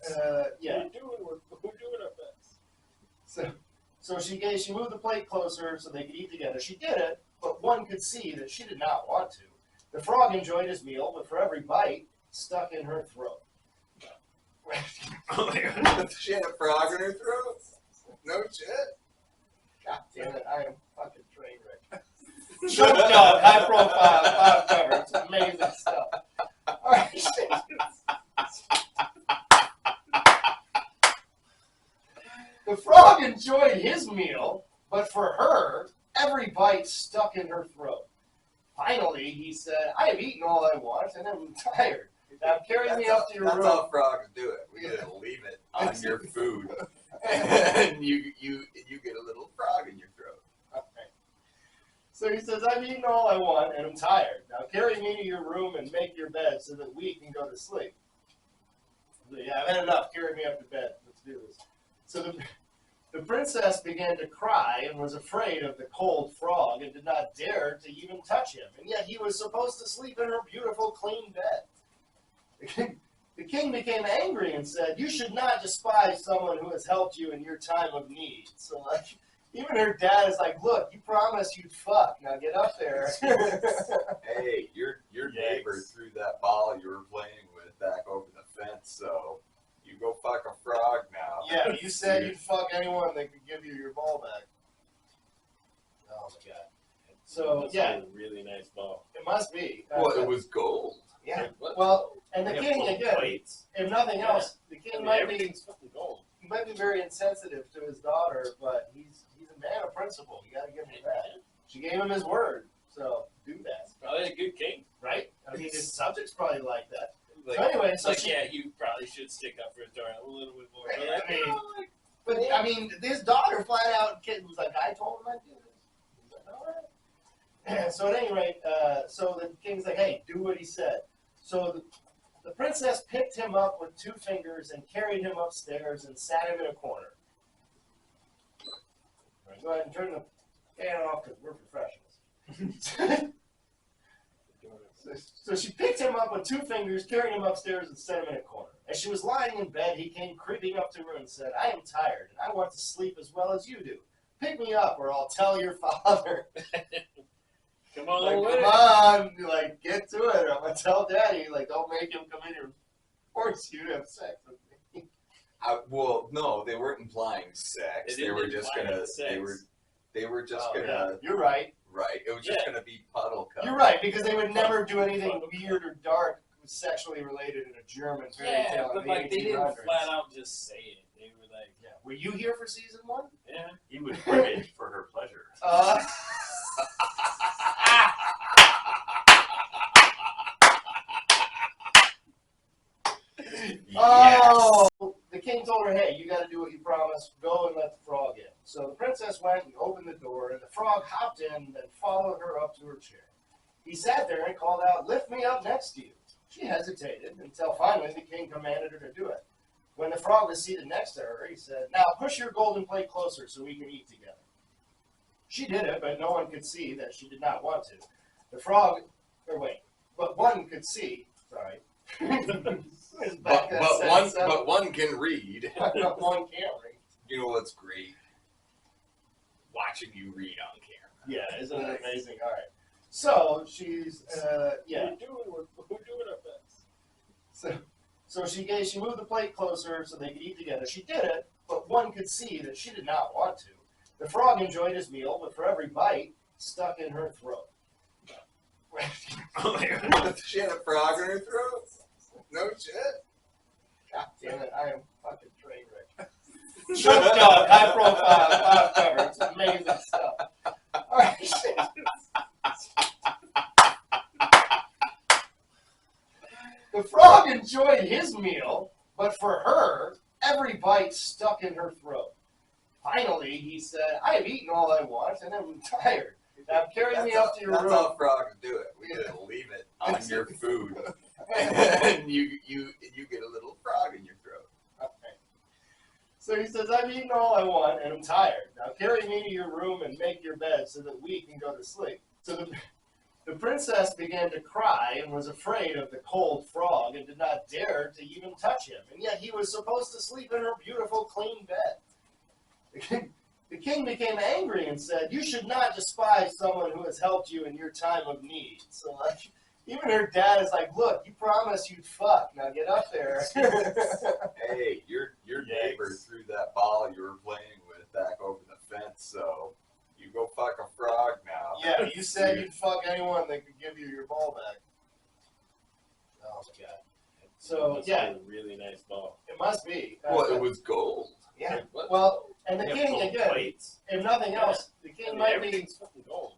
yeah. we're doing our best. So she moved the plate closer so they could eat together. She did it, but one could see that she did not want to. The frog enjoyed his meal, but for every bite, stuck in her throat. She had a frog in her throat. No shit. God damn it, I am fucking train wreck. Chunk dog, high profile, bottom cover. It's amazing stuff. All right. The frog enjoyed his meal, but for her, every bite stuck in her throat. Finally, he said, I have eaten all I want, and I'm tired. Now carry me up to your room. That's how frogs do it. We gotta leave it on your food, and you get a little frog in your throat. Okay. So he says, I've eaten all I want, and I'm tired. Now carry me to your room and make your bed so that we can go to sleep. So, yeah, I've had enough. Carry me up to bed. Let's do this. So the princess began to cry and was afraid of the cold frog and did not dare to even touch him. And yet he was supposed to sleep in her beautiful, clean bed. the king became angry and said, "You should not despise someone who has helped you in your time of need." So, like, even her dad is like, "Look, you promised you'd fuck. Now get up there." Hey, your neighbor threw that ball you were playing with back over the fence, so you go fuck a frog now. Yeah, you said you'd fuck anyone that could give you your ball back. Oh my god. So That's yeah, a really nice ball. it must be. Well, it was gold. Yeah. What? Well, and the They have king gold again, plates. if nothing else, the I king mean, might be everything's fucking gold. he might be very insensitive to his daughter, but he's a man of principle. You got to give him that. She gave him his word, so do that, Probably a good king. right? I mean, his subjects probably like that. Like, So anyway, so like she, yeah, you probably should stick up for his daughter a little bit more. But I like, mean, you know, like, but I mean, this daughter flat out kid was like, "I told him I'd do this." He's like, "All right." So at any rate, so the king's like, "Hey, do what he said." So the princess picked him up with 2 fingers and carried him upstairs and sat him in a corner. Right, go ahead and turn the fan off because we're professionals. So she picked him up with 2 fingers, carried him upstairs, and set him in a corner. As she was lying in bed, he came creeping up to her and said, "I am tired, and I want to sleep as well as you do. Pick me up, or I'll tell your father." come on, Like, with come it. on, like, get to it. I'm gonna tell Daddy, like, don't make him come in here and force you to have sex with me. Well, no, they weren't implying sex. They They didn't were just imply gonna. sex. They were just Oh, gonna. yeah, you're right. Right. It was just gonna be puddle cup. You're right, because they would never do anything weird or dark sexually related in a German fairy Yeah, tale in but the like they 1800s. didn't flat out just say it. They were like, Yeah. Were you here for season 1? yeah. He would bring it for her pleasure. Oh, the king told her, "Hey, you got to do what you promised. Go and let the frog in." So the princess went and opened the door, and the frog hopped in and followed her up to her chair. He sat there and called out, "Lift me up next to you." She hesitated until finally the king commanded her to do it. When the frog was seated next to her, he said, "Now push your golden plate closer so we can eat together." She did it, but no one could see that she did not want to. The frog, but one could see, sorry. But one can read. One can't read. You know what's great? Watching you read on camera. Yeah, isn't it amazing? All right. So she's, yeah. We're doing our best. So she moved the plate closer so they could eat together. She did it, but one could see that she did not want to. The frog enjoyed his meal, but for every bite, stuck in her throat. She had a frog in her throat. No shit. God damn it, I am fucking train wreck. Shook Dog, high profile, cover. It's amazing stuff. All right. The frog enjoyed his meal, but for her, every bite stuck in her throat. Finally, he said, "I have eaten all I want, and I'm tired. Now carry me up to your room." That's how frogs do it. We just leave it on your food, and you get a little frog in your throat. Okay. So he says, "I've eaten all I want, and I'm tired. Now carry me to your room and make your bed so that we can go to sleep." So the princess began to cry and was afraid of the cold frog and did not dare to even touch him. And yet he was supposed to sleep in her beautiful, clean bed. The king became angry and said, "You should not despise someone who has helped you in your time of need." So, like, even her dad is like, "Look, you promised you'd fuck. Now get up there." Hey, your neighbor threw that ball you were playing with back over the fence, so you go fuck a frog now. Yeah, you said you'd fuck anyone that could give you your ball back. Oh my god. So That's yeah, a really nice ball. it must be. Well, it was gold. Yeah. What? Well, and the They have king gold again, plates. if nothing else, the I king mean, might be everything's fucking gold.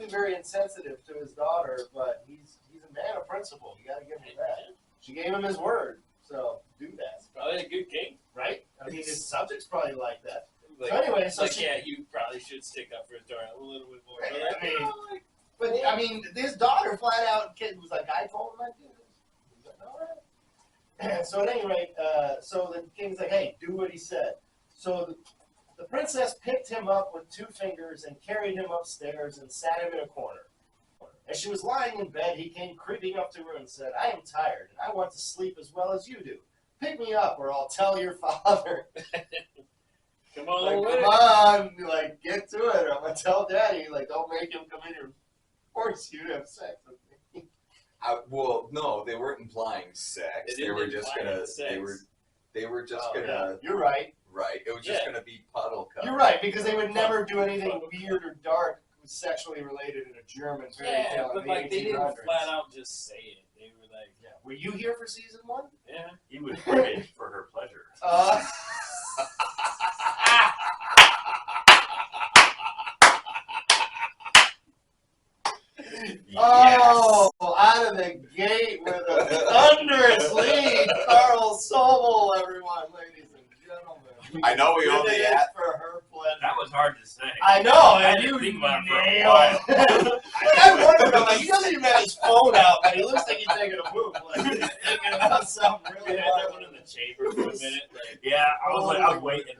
very insensitive to his daughter, but he's a man of principle. You got to give him that. She gave him his word, so do that, Probably a good king. right? I mean, his subjects probably like that. Like, So anyway, so like she, yeah, you probably should stick up for his daughter a little bit more. But I like, mean, you know, like, but I mean, this daughter flat out kid was like, "I told him I'd do this." He's like, "All right." So at any rate, so the king's like, "Hey, do what he said." So the princess picked him up with 2 fingers and carried him upstairs and sat him in a corner. As she was lying in bed, he came creeping up to her and said, I am tired, and I want to sleep as well as you do. Pick me up, or I'll tell your father. Come on, Like, come on, like, get to it, or I'm going to tell Daddy. Like, don't make him come in here and force you to have sex with me. Well, no, they weren't implying sex. They were just gonna. They were just gonna. Yeah. You're right. Right. It was just gonna be puddle cup. You're right, because they would never do anything weird or dark sexually related in a German fairy tale but in like the 1800s. they didn't flat out just say it. They were like, Yeah. Were you here for season 1? yeah. He would bring it for her pleasure. Oh, out of the gate with a thunderous lead, Carl Sobel, everyone, ladies and gentlemen. I know we Did only it had. for her pleasure. That was hard to say. I know, I and didn't you think about it for a nailed while. it. I wondered, I'm like, he doesn't even have his phone out, but he looks like he's taking a poop. Like, he's thinking about something We really had that one hard. in the chamber for a minute. Like, Yeah, I was waiting.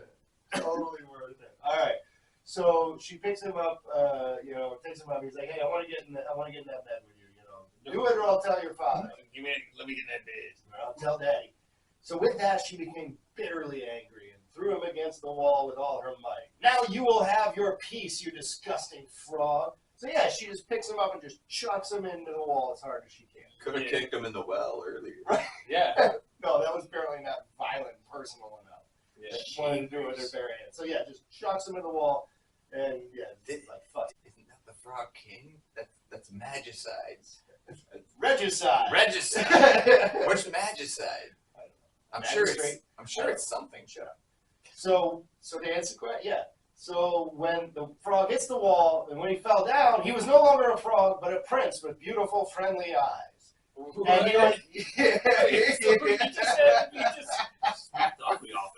Totally worth it. All right. So she picks him up, picks him up. He's like, hey, I want to get in that bed with you, Do it or I'll tell your father. let me get in that bed. Or I'll tell Daddy. So with that, she became bitterly angry and threw him against the wall with all her might. Now you will have your peace, you disgusting frog. So yeah, she just picks him up and just chucks him into the wall as hard as she can. Could have kicked him in the well earlier. Yeah. No, that was apparently not violent, personal enough. Yeah. She wanted to do it with her bare hands. So yeah, just chucks him in the wall, and yeah, it's like fuck. Isn't that the Frog King? That's magicide. Regicide. Regicide. What's magicide? I'm Magistrate. sure it's something. Shut up. So to answer the question, yeah. So when the frog hits the wall, and when he fell down, he was no longer a frog, but a prince with beautiful, friendly eyes. And he was,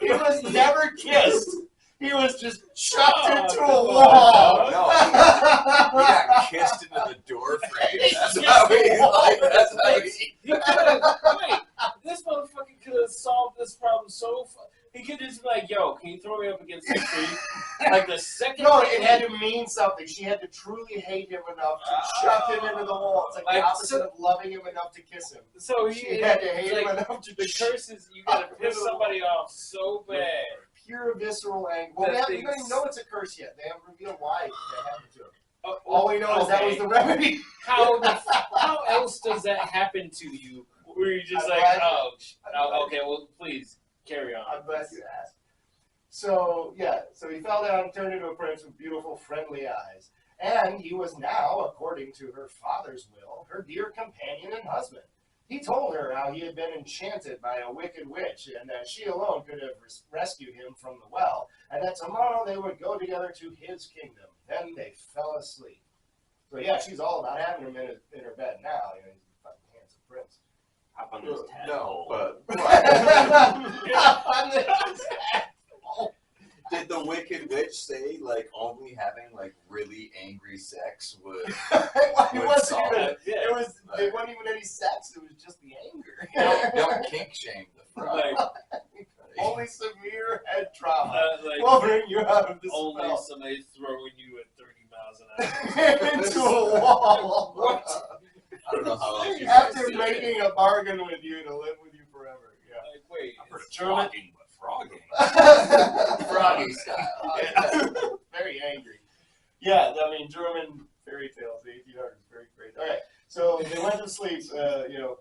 he was never kissed. He was just chucked into a wall. No, he got kissed into the door frame. That's how he. Wait, this motherfucker could have solved this problem so far. He could just be like, yo, can you throw me up against the tree? Like the second. No, it had to mean something. She had to truly hate him enough to chuck him into the wall. It's like the opposite of loving him enough to kiss him. So She had to hate him enough to the curse is you gotta piss somebody off so bad. Pure visceral anger. Well, That we don't even thing's- know it's a curse yet. They haven't revealed why it happened to him. Oh, All we know is that was the remedy. How else does that happen to you? Where you're just I'm like, glad okay, well, please carry on. I'm glad you asked. So, yeah, so he fell down and turned into a prince with beautiful, friendly eyes. And he was now, according to her father's will, her dear companion and husband. He told her how he had been enchanted by a wicked witch, and that she alone could have rescued him from the well, and that tomorrow they would go together to his kingdom. Then they fell asleep. So, yeah, she's all about having him in her bed now. He's a fucking handsome prince. Hop on this No, tadpole. but did the Wicked Witch say like only having like really angry sex would It wasn't solve even. it? It was. It wasn't even any sex. It was just the anger. Don't kink shame the frog. Like, Only severe head trauma like will bring you out of the only spell. somebody throwing you at 30 miles an hour. Into a wall. What? I don't know how else you guys After do it. making a bargain with you to live with you forever. Yeah. Like, wait, I've heard of German- flogging, but frogging. Froggy style. Yeah. Very angry. Yeah, I mean, German fairy tales, the 1800s, very crazy. All right, so they went to sleep,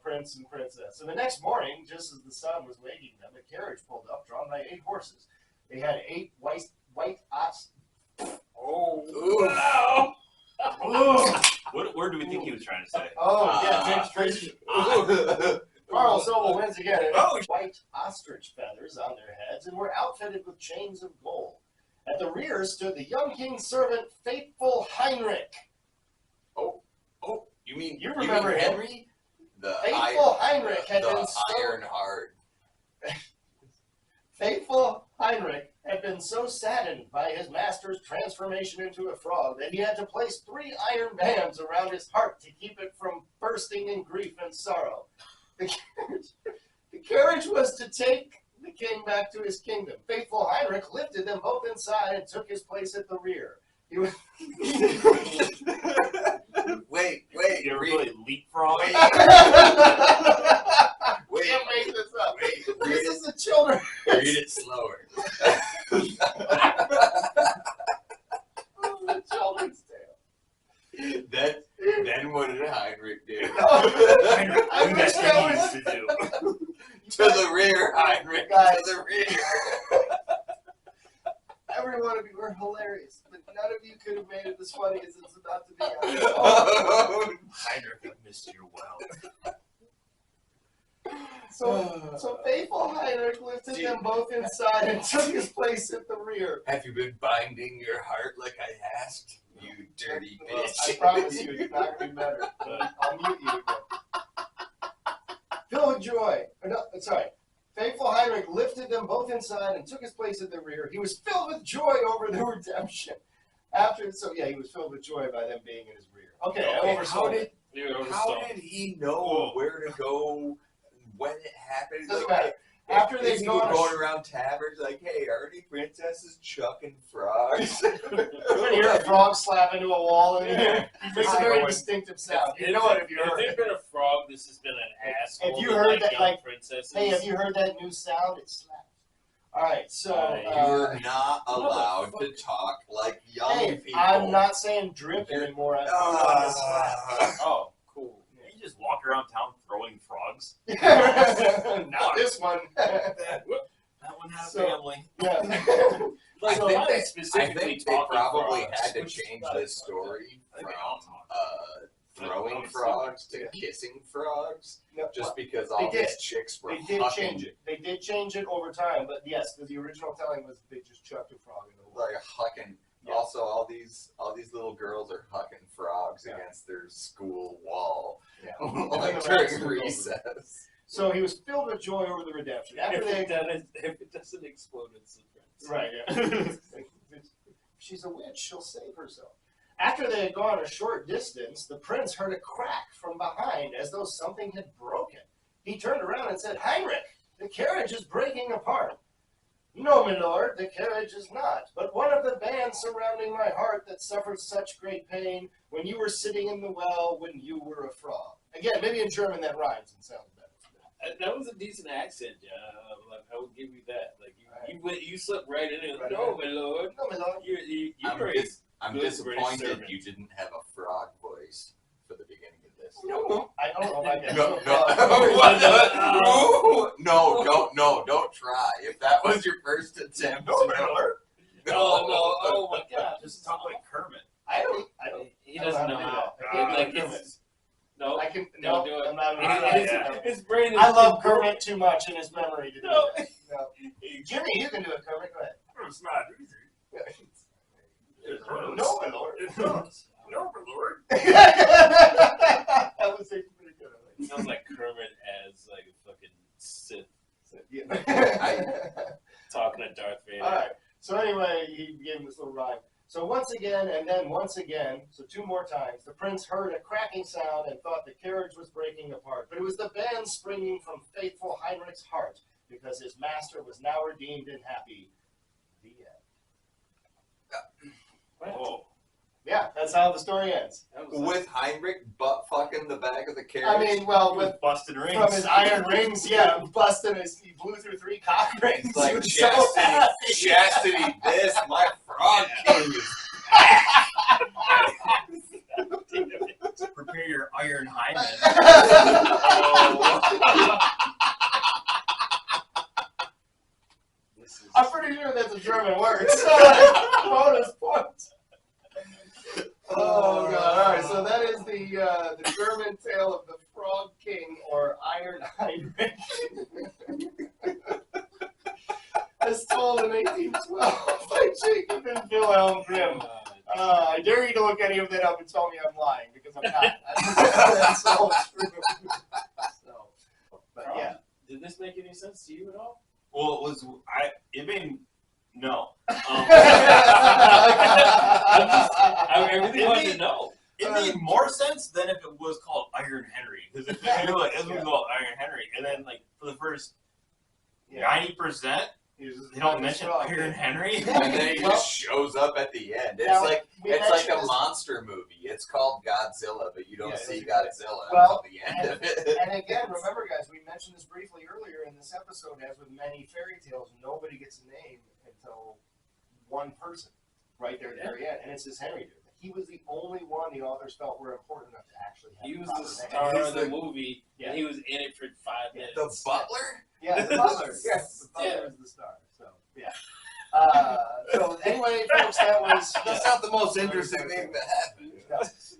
prince and princess. So the next morning, just as the sun was waking them, a carriage pulled up, drawn by 8 horses. They had 8 white ox. oh, Ooh. wow. Ooh. What word do we think he was trying to say? Oh, yeah, demonstration. Carl Sobel wins again. And Oh. white ostrich feathers on their heads and were outfitted with chains of gold. At the rear stood the young king's servant, faithful Heinrich. You mean You remember him. Henry? The Faithful Heinrich had the been so Iron Heart. Faithful Heinrich had been so saddened by his master's transformation into a frog that he had to place 3 iron bands around his heart to keep it from bursting in grief and sorrow. The carriage was to take the king back to his kingdom. Faithful Heinrich lifted them both inside and took his place at the rear. He was Wait. You ever really leapfrog? Wait. Can't make this up. Wait. This is the children. Read it slower. The children's tale. Then what did Heinrich do? Heinrich, I do wish that that thing he was- used to do. To the rear, Heinrich. Guys. To the rear. Every one of you were hilarious, but none of you could have made it as funny as it's about to be. Heinrich, I missed your well. So faithful Heinrich lifted them both inside and took his place at the rear. Have you been binding your heart like I asked? You dirty Well, bitch. I promise you, it's not going to be better. I'll mute you again. Filled with joy. Faithful Heinrich lifted them both inside and took his place at the rear. He was filled with joy over the redemption. He was filled with joy by them being in his rear. Okay, I oversold it. How did he know where to go when it happened? Doesn't Like, matter. After they've isn't he gone going around taverns like, hey, are any princesses chucking frogs? You can hear a frog slap into a wall and it makes a very distinctive sound. You know it if you heard If it. there's been a frog, this has been an asshole. If you with, heard that, young like, princesses. Hey, have you heard that new sound? It slaps. All right, so You're not allowed to talk like young hey, people. I'm not saying drip anymore. I'm Oh, cool. You just walk around town throwing frogs. not this one. That one had So- family. Yeah. I So think I they, specifically probably talking frogs, had to which change is this story I from think they all talk. throwing Yeah. frogs to kissing frogs, No, just because They all did. these chicks were They did hucking change it. They did change it over time, but yes, the original telling was they just chucked a frog in the water. like hucking. Yeah. Also, all these little girls are hucking frogs Yeah. against their school wall, Yeah. like the rats during are recess. So he was filled with joy over the redemption. After they If it doesn't explode, it's the prince. Right, yeah. If she's a witch, she'll save herself. After they had gone a short distance, the prince heard a crack from behind as though something had broken. He turned around and said, Heinrich, the carriage is breaking apart. No, my lord, the carriage is not, but one of the bands surrounding my heart that suffered such great pain when you were sitting in the well when you were a frog. Again, maybe in German that rhymes and sounds better. That was a decent accent. Like, I would give you that. Like you slipped right in it. No, my lord. No, my lord. You I'm, were I'm good disappointed British servant. you didn't have a frog voice for the beginning of this. No, I don't know if I can. Don't try. If that was your first attempt, No, my lord. Oh my god. Just talk like Kermit. I don't. He doesn't know how. Like It's, no. I can. Don't No, do it. I'm not His, gonna do it. his brain is I love too Kermit too much in his memory to do No. that. No. Jimmy, you can do it, Kermit. Go ahead. It's not easy. It hurts. No, my lord. It hurts. No, my lord. That was actually pretty good. I It sounds like Kermit as like a fucking Sith like it. talking to Darth Vader. All right. So anyway, he gave him this little rhyme. So once again, and then once again, so two more times, the prince heard a cracking sound and thought the carriage was breaking apart. But it was the band springing from faithful Heinrich's heart, because his master was now redeemed and happy. The end. Oh. Yeah, that's how the story ends. That was with Heinrich butt fucking the back of the carriage. I mean, well, He with was busted rings. from his iron rings, yeah, busted he blew through 3 cock rings. It's like He was so chastity, happy. chastity. This my frog king is. Prepare your iron hymen. I'm pretty sure that's a German word. Bonus points. Oh god! All right, so that is the German tale of the Frog King or Iron Heinrich, as told in 1812 by Jacob and Wilhelm Grimm. I dare you to look any of that up and tell me I'm lying, because I'm not. That's all true. So, but yeah. Did this make any sense to you at all? Well, it was it made no. I really It wanted made- to know. It made more sense than if it was called Iron Henry. Because if you're like, this was called Iron Henry, and then like for the first 90%, They don't mention Iron Henry. And then he just shows up at the end. It's Now, like we it's like mentioned a this- monster movie. It's called Godzilla, but you don't Yeah, see it's Godzilla well, until the end of it. And again, remember, guys, we mentioned this briefly earlier in this episode. As with many fairy tales, nobody gets a name until one person, right there at the very end, and it's this Henry dude. He was the only one the authors felt were important enough to actually have. He was proper the name. star He's of the the- movie, Yeah. and he was in it for 5 minutes. The butler? Yeah, the butler. Yes, the butler Yeah. is the star. So yeah. So anyway, folks, that was. That's not the most interesting thing that happened.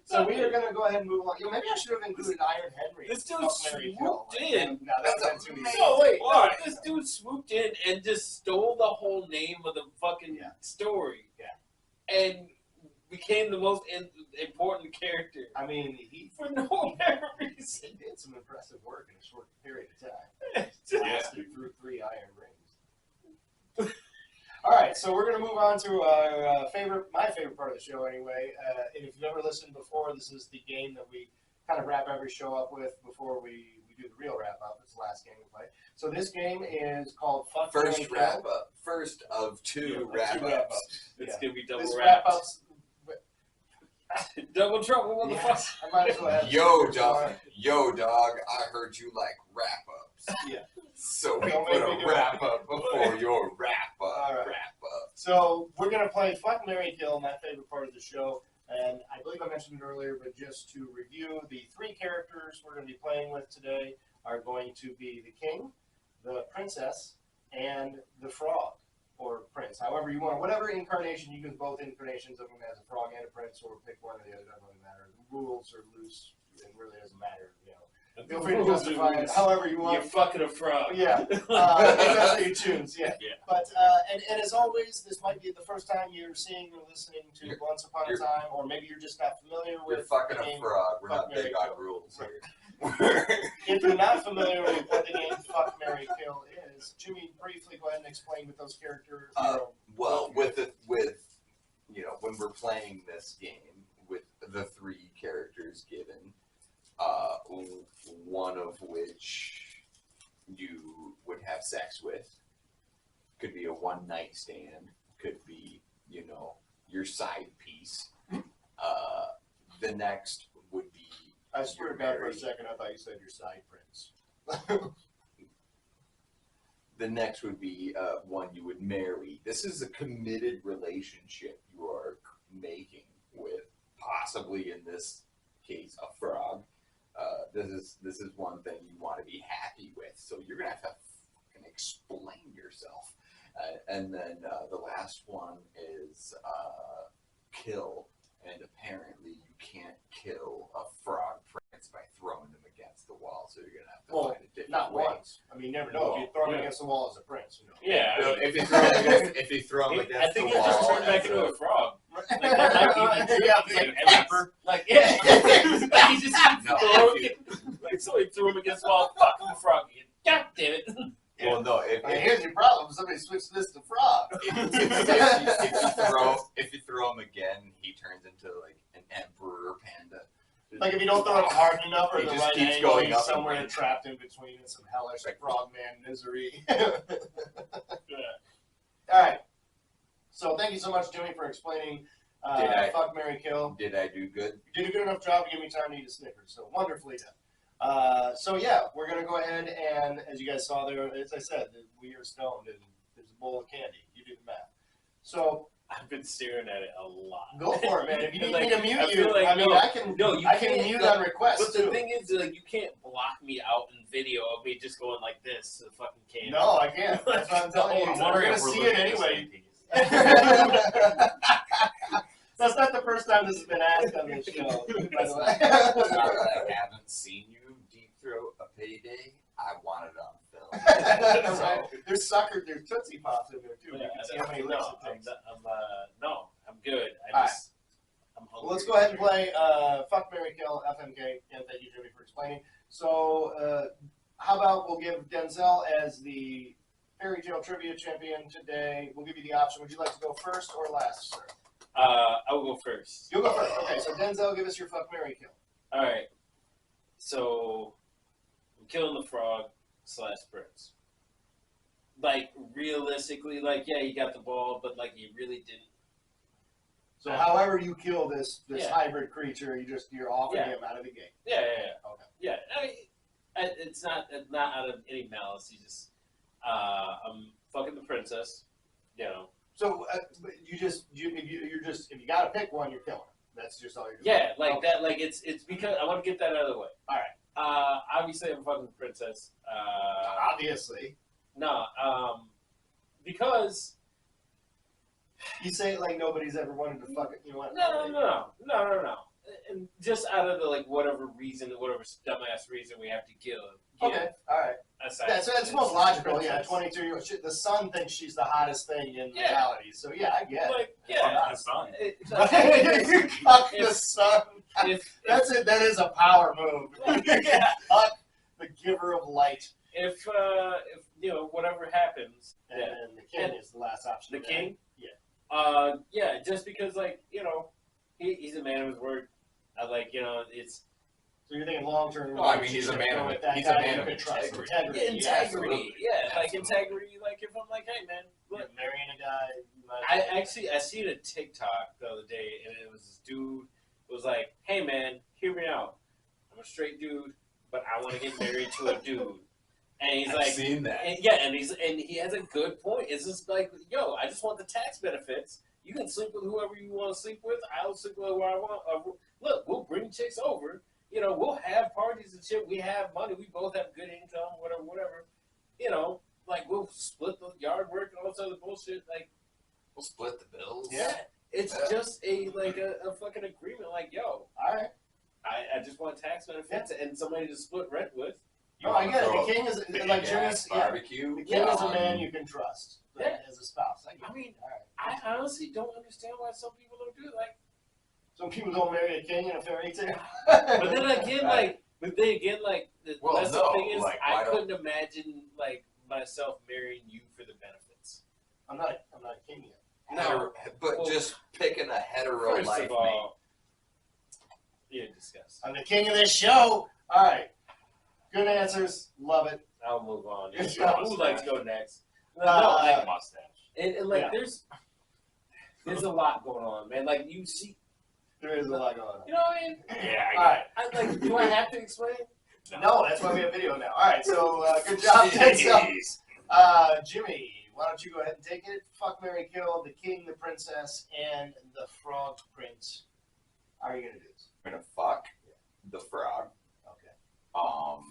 So we are going to go ahead and move on. Maybe I should have included Iron Henry. This dude Fuck, Mary, kill. swooped in. No, that would have been too easy. No, wait, Why? no, this dude swooped in and just stole the whole name of the fucking story. Yeah. And became the most important character. I mean, he For no apparent reason. did some impressive work in a short period of time. Blasted through 3 iron rings. All right, so we're going to move on to our my favorite part of the show anyway. And if you've never listened before, this is the game that we kind of wrap every show up with before we do the real wrap up. It's the last game we play. So this game is called Fuck, First Marry, wrap Kill. up. First of 2 Yeah, wrap two ups. wrap-ups. It's Yeah. going to be double This wrapped. wrap-ups. Double trouble, what the fuck? Yes, I might as well have Yo, dog. Yo, dog. I heard you like wrap ups. Yeah. So we Don't put make me a do wrap up before your wrap up. All right. Wrap up. So we're going to play Fuck, Marry, Kill, my favorite part of the show. And I believe I mentioned it earlier, but just to review, the 3 characters we're going to be playing with today are going to be the king, the princess, and the frog, or prince. However you want, whatever incarnation, you can use both incarnations of them as a frog and a prince, or pick one or the other, doesn't really matter. The rules are loose, it really doesn't matter, you know. Feel free to justify it however you want. You're fucking a frog. Yeah, that's what you choose. Yeah. Yeah. But and as always, this might be the first time you're seeing or listening to You're- Once Upon a you're- Time, or maybe you're just not familiar We're with fucking the a game. frog. We're Fuck, not big Marry, on Kill. rules Right. here. If you're not familiar with what the game Fuck, Marry, Kill is, Jimmy, briefly go ahead and explain what those characters. Well, with you know, when we're playing this game with the 3 characters given, one of which you would have sex with, could be a one-night stand, could be, you know, your side piece. The next would be. I swear to God, for a second, I thought you said your side prince. The next would be one you would marry. This is a committed relationship you are making with, possibly in this case, a frog. This is one thing you want to be happy with. So you're gonna have to fucking explain yourself. And then the last one is kill. And apparently you can't kill a frog prince by throwing them against the wall. So you're gonna have to find a different Not way. once. I mean, you never know. If you throw him Yeah. against the wall as a prince, you know. Yeah, I No, mean, if you throw him I against think the he just wall, turned back as into a- a frog. yeah, Like, yeah. Like, he just No, threw if him. Like, somebody threw him against the wall. Fuck, I'm a frog again. God damn it. Well, no, if here's your problem. Somebody switched this to frog. if you throw him again, he turns into like an emperor panda. Like if you don't throw it hard enough or He the just right keeps angle, going he's up in somewhere range. trapped in between in some hellish frogman misery. All right. So thank you so much, Jimmy, for explaining Did I- Fuck, Marry, Kill. Did I do good? You did a good enough job to give me time to eat a Snickers. So wonderfully done. So yeah, we're gonna go ahead and, as you guys saw there, as I said, we are stoned and there's a bowl of candy. You do the math. So I've been staring at it a lot. go for it, man. If you need Like, me to I mute feel you, like, I mean, no, I can. no, you I can can't, mute like, on request But too. the thing is, like, you can't block me out in video of me just going like this to the fucking camera. No, I can't. That's what I'm telling you. I'm We're wondering gonna if we're see looking it at the anyway. same piece. That's not the first time this has been asked on this show, by the Now way. that I haven't seen you deep throat a payday, I want it on film. Right. There's Tootsie Pops in there too. Yeah, You can see how many no, licks it takes. I'm good. All I'm hungry. Well, let's go ahead and play Fuck, Marry, Kill, FMK. And thank you, Jimmy, for explaining. So, how about we'll give Denzale as the Fairy Tale Trivia Champion today. We'll give you the option. Would you like to go first or last, sir? I will go first. You'll go first. Okay, so Denzale, give us your Fuck, Marry, Kill. All right. So, I'm killing the frog / prince. like realistically, like yeah, he got the ball, but like he really didn't. So however you kill this Yeah. hybrid creature, you're offing Yeah. him out of the game. Yeah. Okay. Yeah. I mean, it's not out of any malice. He just I'm fucking the princess, you know. So but if you got to pick one, you're killing him. That's just all you're doing. Yeah, like Okay. that. Like it's because I want to get that out of the way. All right. Obviously, I'm fucking the princess. Obviously. No, because You say it like nobody's ever wanted to fuck it. You know what? no. And just out of the like whatever dumbass reason we have to give. Okay. All right. Aside, That's most logical. Yeah. 22-year-old. The son thinks she's the hottest thing in Yeah. reality. So yeah, I get it. Like Fuck the sun. You fuck the If- son. That's it. That is a power move. Yeah. Fuck the giver of light. If you know whatever happens, And then the king is the last option. the king. Yeah. Yeah, just because like you know, he's a man of his word. It's So you're thinking long term. Well, I mean, he's a man of integrity. integrity. Yeah, like Absolutely. integrity. Like if I'm like, hey man, You're look, marrying a guy. You might I seen a TikTok the other day, and it was this dude. It was like, hey man, hear me out. I'm a straight dude, but I want to get married to a dude. And he's I've like, seen that. and he has a good point. It's just like, yo, I just want the tax benefits. You can sleep with whoever you want to sleep with. I'll sleep with whoever I want. Look, we'll bring chicks over. You know, we'll have parties and shit. We have money. We both have good income. Whatever. You know, like we'll split the yard work and all this other bullshit. Like, We'll split the bills. yeah, it's just a fucking agreement. Like, yo, All right. I just want tax benefits and somebody to split rent with. No, I get it. throw The king is Big like ass Jimmy's. Yeah. barbecue. The king is a on- man you can trust. Yeah. As a spouse. I get I it. mean, All right. I honestly don't understand why some people don't do it. Like, Some people don't marry a king in a fairy tale. but then again, Well, that's no, the thing is, like, I why don't- couldn't imagine like myself marrying you for the benefits. I'm not a king yet. No, but Well, just picking a hetero first life of mate. all, you're disgusting. I'm the king of this show. All right. Good answers. Love it. I'll move on. Good Who job. would like to go next? No, Uh, Mustache. and like yeah. there's a lot going on, man. Like you see, There is a lot going on. you know what I mean? Yeah, All right. I like. Do I have to explain? No, that's why we have video now. All right. So good job, Denzale. Jimmy, why don't you go ahead and take it? Fuck, marry, kill the king, the princess, and the frog prince. How are you gonna do this? I'm gonna fuck the frog. Okay.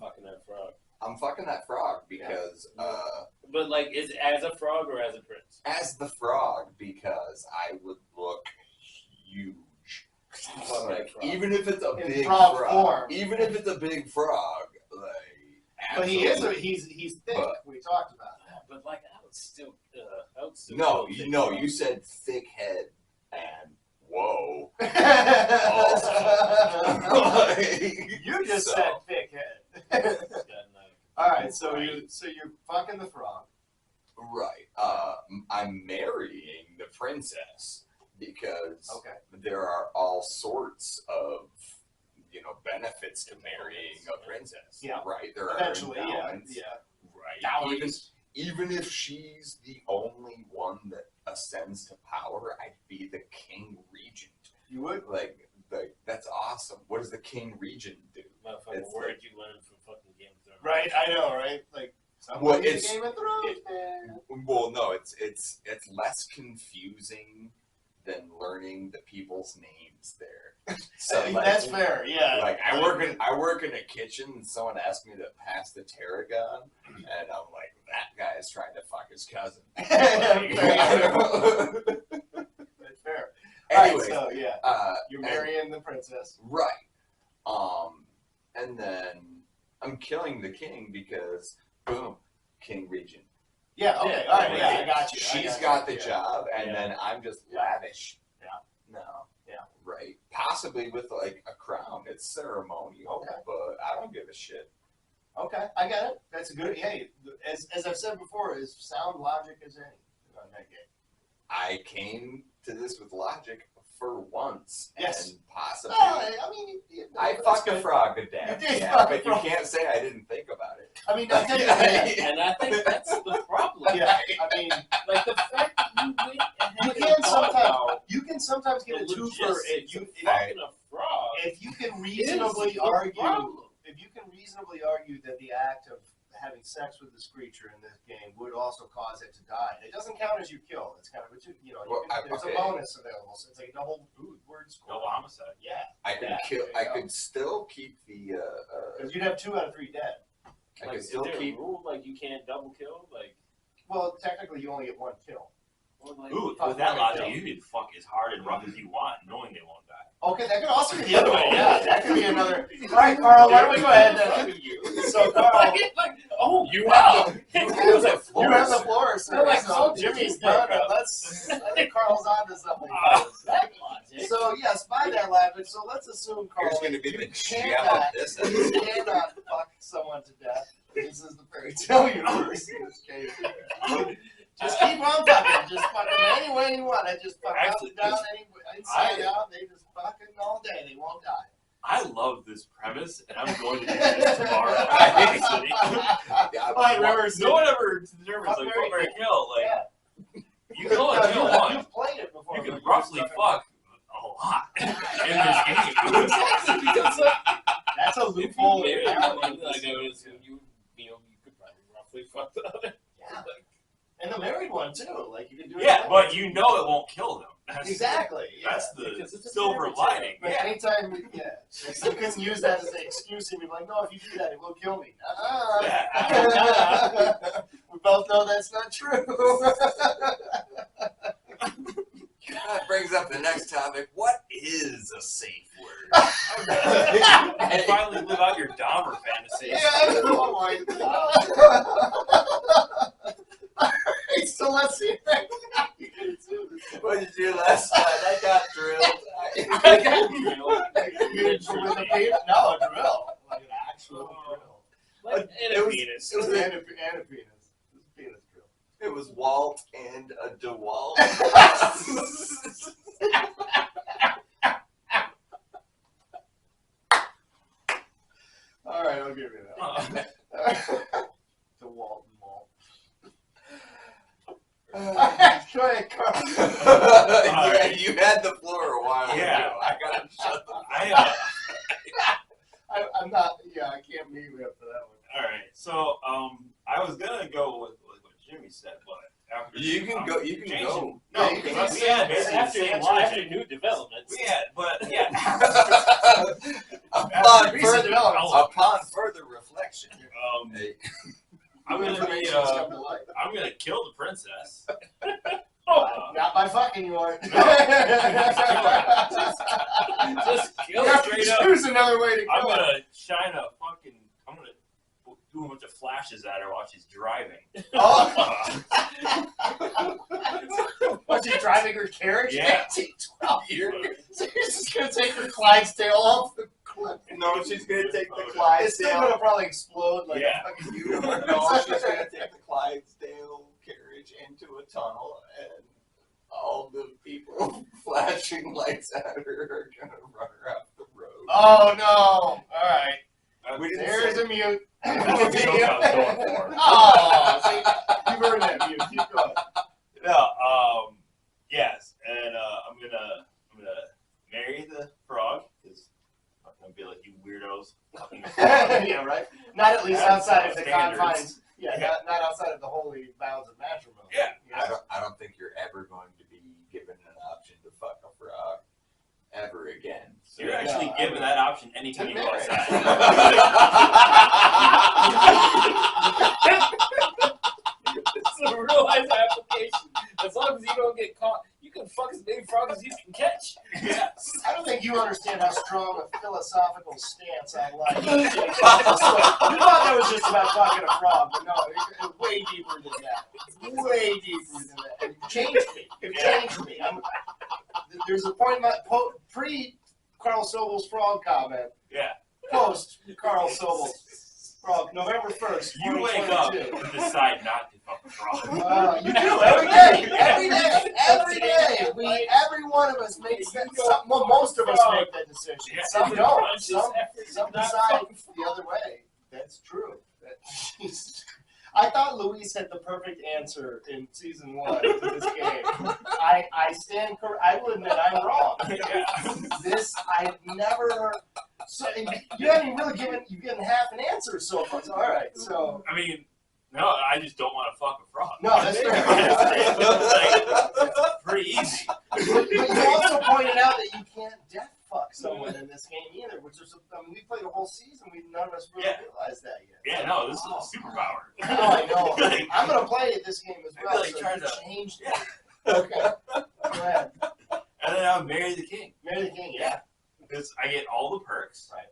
Fucking that frog. I'm fucking that frog because But like, is it as a frog or as a prince? as the frog because I would look huge. Fuck that Like frog. even if it's a In big frog frog, form. even if it's a big frog, like. But he is. absolutely. He's thick. But- we talked about that. But like, I would still. No, you said thick head and whoa. Like, You just so- said thick head. All right, so you're fucking the frog. Right. I'm marrying the princess because Okay. there are all sorts of benefits to marrying a princess. Yeah. Right. There are Eventually, yeah, endowments. yeah. Right. Dowries. Even if she's the only one that ascends to power, I'd be the king regent. You would. Like that's awesome. What does the king regent do? Motherfucking It's word like- you learned from fucking Game of Thrones. Right, I know, right? Like Well, somebody's it's- Game of Thrones. it- man. Well, no, it's less confusing than learning the people's names there. So like, That's fair. Yeah. Like I work in a kitchen and someone asked me to pass the tarragon and I'm like, that guy is trying to fuck his cousin. That's fair. Anyway, All right, so yeah, you're and- marrying the princess. right. And then I'm killing the king because boom, king regent. Yeah. Okay. Yeah, All right. Yeah, yeah. I got you. She's got the Yeah. job, and Yeah. then I'm just Yeah. lavish. Yeah. No. Yeah. Right. Possibly with like a crown. It's ceremonial, Okay. but I don't give a shit. Okay, I got it. That's a good. Hey, as I've said before, as sound logic as any on that game. I came to this with logic for once, Yes. and possibly I mean, I that's fucked a good. frog to death. You did Yeah, fuck a but you frog. can't say I didn't think about it. I mean, I'm telling you, And I think that's the problem. Yeah, I mean, Like the fact that you went ahead you and can thought sometimes about you can sometimes get a the twofer logistics of fucking a frog. if you can is reasonably the argue problem. that the act of having sex with this creature in this game would also cause it to die. It doesn't count as you kill. It's kind of a there's a bonus available. So it's like a double word score. Double homicide. Yeah. I could Yeah, kill. there you I go. could still keep the. Because you'd have 2 out of 3 dead. I Like, could is still there a keep. rule like you can't double kill? Like, Well, technically, you only get 1 kill. or like Ooh, Fuck with that my logic, kill. you can fuck as hard and rough as you want, knowing they won't die. Okay, that could also be the other way. Yeah, that could be another. All right, Carl, why don't we go ahead then? So, Carl, oh, you wow. have You the floor, sir. They're like, So oh, Jimmy's Jesus. done. I think Carl's on to something. That logic. So yes, by that logic, so let's assume Carl. Here's going to be you the gem cannot, of this. you cannot fuck someone to death. This is the fairy tale universe in this case. Just keep on fucking. Just fucking any way you want. I just fuck Actually, up, down, inside out. They just fucking all day. They won't die. I love this premise, and I'm going to do this tomorrow. Actually. Yeah, I remember No one ever determines like fuck, marry, kill. Like you can only kill one. You've played it before. You can roughly fuck a lot in this game. Because like, That's a if you loophole. married in one, reality. like I was, you could probably roughly fuck the other. Yeah. And the married one too. Like you can do it. Yeah, but you know it won't kill them. That's, Exactly. Yeah. That's Because the it's a silver fairy tale. lining. But Yeah. anytime, you couldn't use that as an excuse and be like, no, if you do that, it will kill me. We both know that's not true. That brings up the next topic. What is a safe word? You finally live out your Dahmer fantasy. Yeah, oh my god. Alright, so let's see. What did you do last night? I got drilled. I got drilled. With a penis? No, a drill. Like an actual drill. Like, and It a was- penis. It was and a penis. It was a penis drill. It was Walt and a DeWalt. Alright, I'll give you that. The Walton Mall. Go ahead, Carl. Yeah, you had the floor a while Yeah. ago. I gotta shut the I'm not, I can't meet you up for that one. All right, so I was gonna go with what Jimmy said, but after You can go. You can changing- go. No, Yeah, you can because just we had say basically the After same after logic. new developments. We had, but yeah. Upon Recent further, developments. upon further reflection. Hey, I'm gonna be. Information has come to light. I'm gonna kill the princess. Not by fucking you aren't. Just You kill have to straight up. choose another way to I'm kill it. gonna shine a fucking. I'm gonna do a bunch of flashes at her while she's driving. Oh, Uh, was she driving her carriage? Yeah. 1912. So you're just gonna take her Clydesdale off the cliff. no, she's gonna take the It's still Clydesdale. gonna probably explode like Yeah. a fucking unicorn. No, she's gonna take the Clydesdale carriage into a tunnel, and all the people flashing lights at her are gonna run her off the road. Oh no! All right, We didn't there's say- a mute. That's the joke I was going for. Oh, see, you've earned that mute. Keep going. No, yes, and I'm gonna marry the frog because I'm gonna be like you weirdos. Yeah, right. Not at least That's outside of the standards. confines. Yeah, Yeah. Not outside of the holy bounds of matrimony. Yeah. I don't think you're ever going to be given an option to fuck a frog ever again. So You're actually I given mean, that option anytime you go marriage. outside. It's a real life application. As long as you don't get caught, you can fuck as many frogs as you can catch. Yes. I don't think you understand how strong a philosophical stance on life is. You thought that was just about fucking a frog, but no, it's way deeper than that. Way deeper than that. It changed me. It changed me. There's a point in my pre Carl Sobel's frog comment. Yeah. Post Carl Sobel's frog. November 1st. You wake up 2022. and decide not to fuck a frog. You do every day, every day. Every one of us makes that. Well, most of us make that decision. Yeah. Some don't. Some decide the other way. That's true. Jesus. I thought Luis had the perfect answer in season 1 to this game. I stand correct. I will admit I'm wrong. This I've never heard. So you haven't really given half an answer so far. So, all right. So I mean, no, I just don't want to fuck a frog. no, that's fair. It's pretty easy. But you also pointed out that you can't death fuck someone in this game either, which is, I mean, we played a whole season. None of us really realized that yet. Yeah, no, this is a superpower. Oh, I know. I'm gonna play this game as well. Like so trying you to changed it. Yeah. Okay. Go ahead. And then I'll marry the king. Marry the king. Yeah. Because I get all the perks. Right.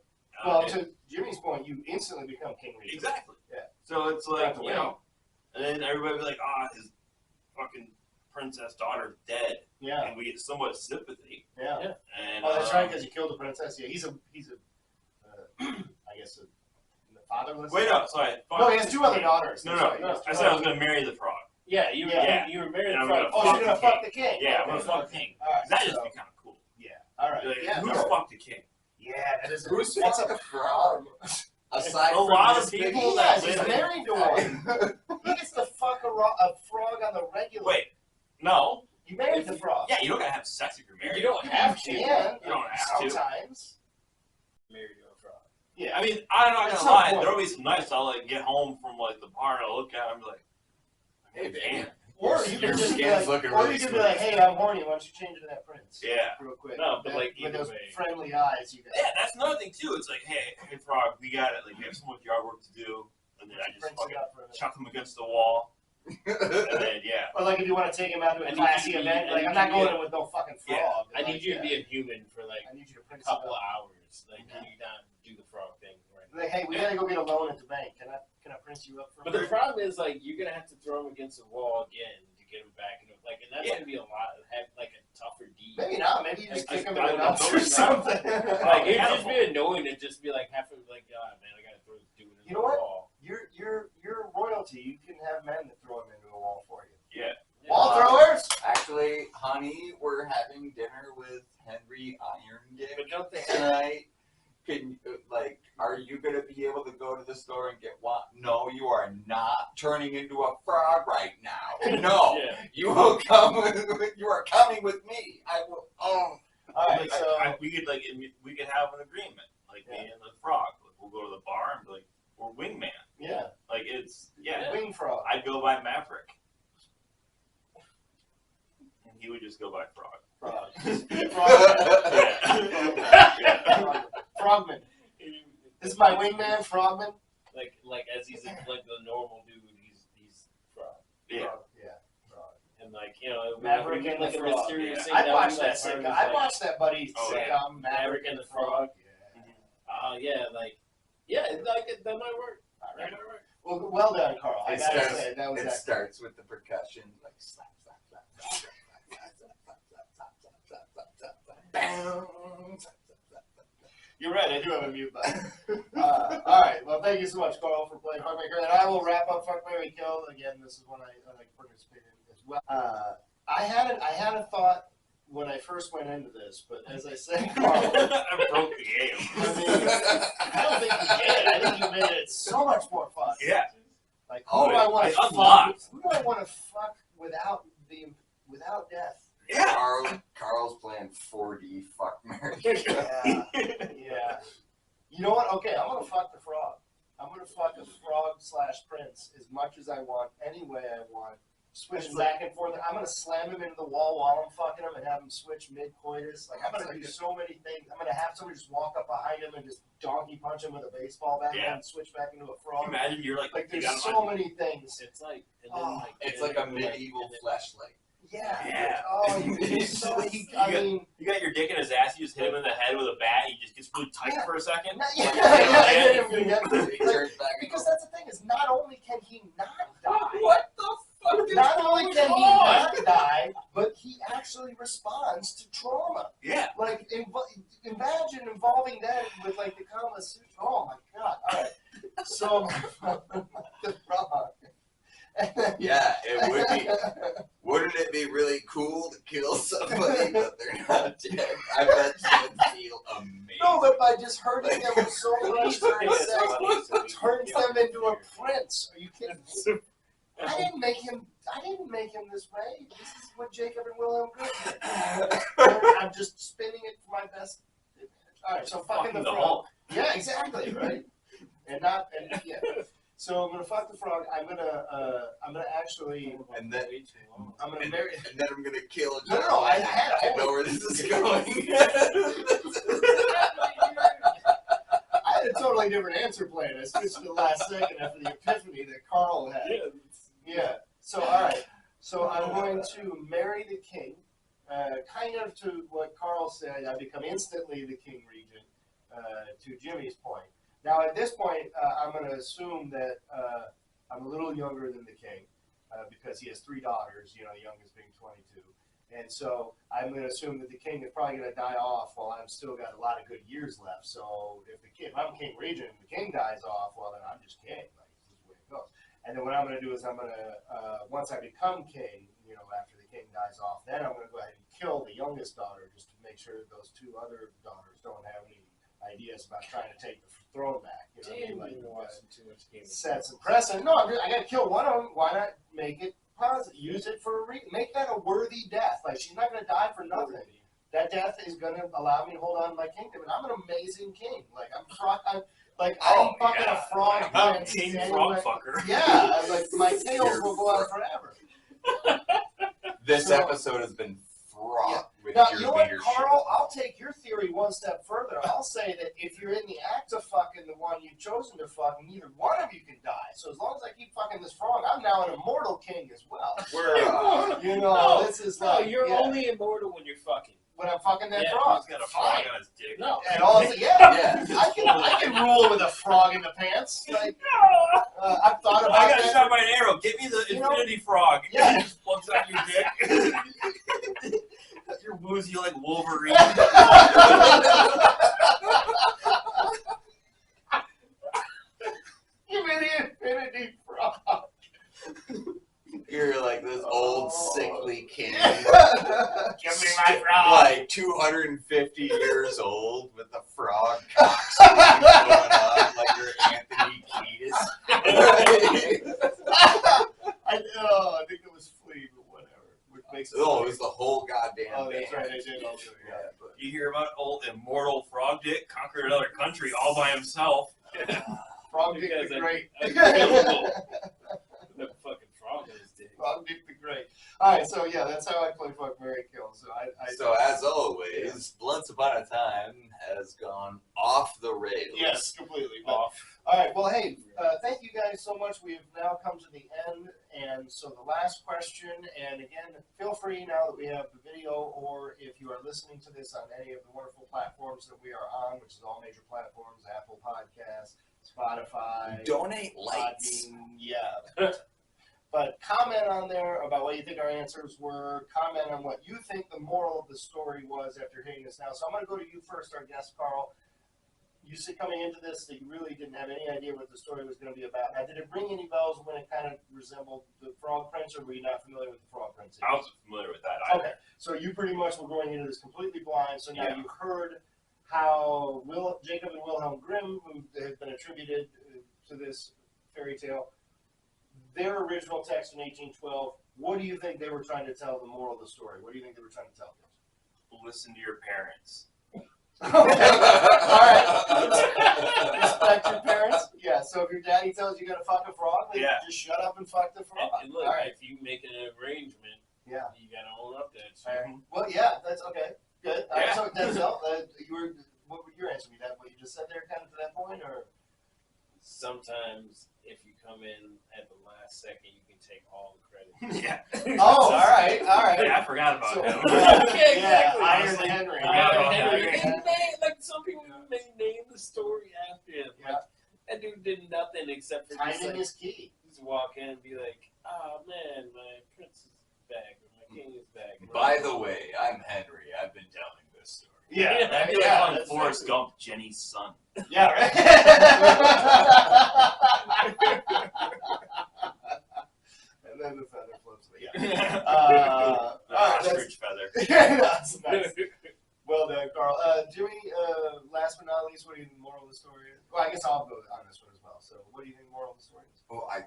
Well, to Jimmy's point, you instantly become king regent. Exactly. Yeah. So it's like, you know, and then everybody be like, his fucking princess daughter's dead. Yeah. And we get somewhat sympathy. Yeah. And, Oh, that's right, because he killed the princess. Yeah, he's a I guess a fatherless. Wait, no, sorry. No, he has 2 other daughters. No, That's no. right. I said I was going to marry the frog. Yeah, you were married And I'm to gonna frog. Oh, you're gonna fuck the king. Yeah, I'm Okay. going to fuck the king. All right. That just so- be kind of cool. Yeah. All right. Like, Yeah. who's no. fucked the king? Yeah, that is. Who's that's fucked a frog? Aside A from lot this of big- people Yes, that he's live married to one. He gets to fuck a frog on the regular. Wait, no. You married the frog. Yeah, you don't gotta have sex if you're married. You don't have to. You You don't have to. sometimes. Married to a frog. Yeah. I mean, I'm not At gonna some lie. point. There'll be some nights I'll like get home from like the barn and I'll look at it and be like, Hey, damn. Bayne. Or Your you could just be skin's like, looking or really you could be smooth. like, hey, I'm horny. Why don't you change to that prince? Yeah. Real quick. No, but, like, with either those way. friendly eyes you got. Yeah, that's another thing too. It's like, hey, frog, we got it. Like, we have so much yard work to do, and then I just Prince fucking it up for a minute. chuck him against the wall, and then yeah. Or like if you want to take him out to I a need you classy to be- event, I like need I'm not you to be going in with no fucking frog. Yeah. but, I like, need you to yeah. be a human for like I need you to a print couple it of up. hours. Like, can you not do the frog thing right now? Like, hey, we gotta go get a loan at the bank. Can I print you up for? But the problem is, like, you're gonna have to throw him against the wall again to get him back, and like, and that's Yeah. gonna be a lot. Have like a tougher deed. Maybe not. Maybe you just Like, kick him I in the don't nuts know. or something. Like, it'd Yeah. just be annoying to just be like, have to like, God, man, I gotta throw this dude in You the know what? wall. You're royalty. You can have men that throw him into a wall for you. Yeah. Wall throwers. Actually, honey, we're having dinner with Henry Iron Dick But don't they have? tonight. Can are you gonna be able to go to the store and get one? No, you are not turning into a frog right now. No, Yeah. you will come. You are coming with me. I will. Oh, All right. Like, So we could have an agreement, like me and the frog. Like, we'll go to the bar and be like, we're wingman. yeah, Like it's wing frog. I'd go by Maverick, and he would just go by Frog. Frog. Yeah. Frogman. This is my wingman, Frogman. Like as he's like the normal dude, he's frog. Yeah. Frog. Yeah. Frog. And like, you know, Maverick we and like the a Frog. mysterious Yeah. thing. I that watched we, that like, heard sitcom. was, I like, watched that buddy Oh, sitcom, yeah. Maverick and the Frog. yeah, like, yeah, like that might work. That might work. Well done, Carl. I It gotta starts- say that was it excellent. starts with the percussion, like slap, slap, slap, slap, slap, slap, slap, slap, slap, slap, slap, slap, slap, slap, bam, slap, slap, slap, slap. You're right. I do have a mute button. All right. Well, thank you so much, Carl, for playing Heartmaker. And I will wrap up Fuck, Marry, Kill. Again, this is one I like participate in as well. I had a thought when I first went into this, but as I said, Carl, I broke the game. I mean, I don't think you did. I think you made it so much more fun. Yeah. Like, Oh, who do I want I to fuck? unlocked. Who do I want to fuck without death? Yeah. Carl's playing 4D fuck Mary. Yeah. Yeah. You know what? Okay, I'm gonna fuck the frog. I'm gonna fuck a frog / prince as much as I want, any way I want. Switching back and forth. I'm gonna slam him into the wall while I'm fucking him and have him switch mid-coitus. Like, I'm gonna do so many things. I'm gonna have somebody just walk up behind him and just donkey punch him with a baseball bat Yeah. and switch back into a Can frog. you imagine you're like Like, you there's got so many things. It's like, and Oh, then like, It's and like a then, medieval and then- fleshlight. Yeah. Yeah. Oh, you can so. I mean, you got your dick in his ass. You just hit him in the head with a bat. He just gets really tight Yeah. for a second. yeah, Like, He Like, turns back and because goes, that's the thing is, not only can he not die, what the fuck is not only going can he on? not die, but he actually responds to trauma. Yeah. Like, imagine involving that with like the Kama Sutra. Oh my god! All right, so the frog. Yeah, it would be. Wouldn't it be really cool to kill somebody but they're not dead? I bet you would feel amazing. No, but by just hurting them so much, Yeah, it's funny, so turns them into a prince. Are you kidding me? I didn't make him this way. This is what Jacob and Wilhelm Grimm did. I'm just spinning it for my best. All right, so fucking the frog. Hulk. Yeah, exactly, right. And yeah. So I'm gonna fuck the frog. I'm gonna actually. And then I'm gonna marry. And then I'm gonna kill. No, I know where this is going. I had a totally different answer plan. I switched to the last second after the epiphany that Carl had. Yeah. So all right. So I'm going to marry the king. Kind of to what Carl said, I become instantly the king regent. To Jimmy's point. Now, at this point, I'm going to assume that I'm a little younger than the king because he has 3 daughters, the youngest being 22. And so I'm going to assume that the king is probably going to die off while I've still got a lot of good years left. So if I'm king regent and the king dies off, well, then I'm just king. Like, this is the way it goes. And then what I'm going to do is I'm going to, once I become king, after the king dies off, then I'm going to go ahead and kill the youngest daughter just to make sure that those 2 other daughters don't have any ideas about trying to take the throne back. Set some precedent. No, I got to kill one of them. Why not make it positive? Use it for a reason. Make that a worthy death. Like, she's not going to die for nothing. That death is going to allow me to hold on to my kingdom, and I'm an amazing king. Like, I'm fucking a frog prince. King frog fucker. Yeah, like my tails will go on forever. This episode has been fraught with now, your you know what, leadership. Carl? I'll take your theory one step further. I'll say that if you're in the act of fucking the one you've chosen to fuck, neither one of you can die. So as long as I keep fucking this frog, I'm now an immortal king as well. This is like you're only immortal when you're fucking. When I'm fucking that frog. He's got a frog on his dick. No. And I can rule with a frog in the pants. Like, I've thought about I got that. shot by an arrow. Give me the infinity frog. Yeah. It just plugs out your dick. You're woozy like Wolverine. Give me the infinity frog. You're like this old sickly king. Give me my frog. Like 250 years old with the frog cocks going on like you're Anthony Kiedis. I think it was Flea, but whatever. Which makes it It was the whole goddamn Oh, band. that's right. I did also. Yeah. But You hear about old immortal frog dick conquered another country all by himself. Frog Dick Because the Great. The fucking frog in his dick. Frog Dick the Great. All right, so yeah, that's how I play Fuck, Marry, Kill. So as always, Blunts Upon a Time has gone off the rails. Yes, completely. But, Off. all right, well, hey, thank you guys so much. We have now come to the end, and so the last question, and again, feel free now that we have the video, or if you are listening to this on any of the wonderful platforms that we are on, which is all major platforms, Apple Podcasts, Spotify, Donate lights. Podbean, yeah. But comment on there about what you think our answers were. Comment on what you think the moral of the story was after hearing this now. So I'm going to go to you first, our guest, Carl. You said coming into this that you really didn't have any idea what the story was going to be about. Now, did it ring any bells when it kind of resembled the Frog Prince, or were you not familiar with the Frog Prince? I wasn't familiar with that either. Okay, so you pretty much were going into this completely blind. So now you heard how Jacob and Wilhelm Grimm, who have been attributed to this fairy tale, their original text in 1812, what do you think they were trying to tell the moral of the story? What do you think they were trying to tell us? Listen to your parents. All right. Respect your parents. Yeah, so if your daddy tells you got to fuck a frog, then just shut up and fuck the frog. And look, all right. if you make an arrangement, you gotta own up to it. So. Well, yeah, that's okay. Good. All right, Yeah. so Denzale, what would your answer be? That what you just said there, kind of to that point, or? Sometimes, if you come in at the last second, you can take all the credit. Yeah. Oh, all right. Yeah, I forgot about him. Exactly. Iron Henry. Iron Henry. Henry. And like some people may name the story after him. Yeah. That dude did nothing except for Timing is key. just walk in and be like, oh man, my prince is back or my king is back. By the way, I'm Henry. I've been telling this story. Yeah, That'd be like calling Forrest Gump Jenny's son. Yeah, right. And then the feather flips. Yeah. Ostrich feather. That's nice. Well done, Carl. Jimmy, last but not least, what do you think the moral of the story is? Well, I guess I'll go on this one as well. So what do you think the moral of the story is? Well, I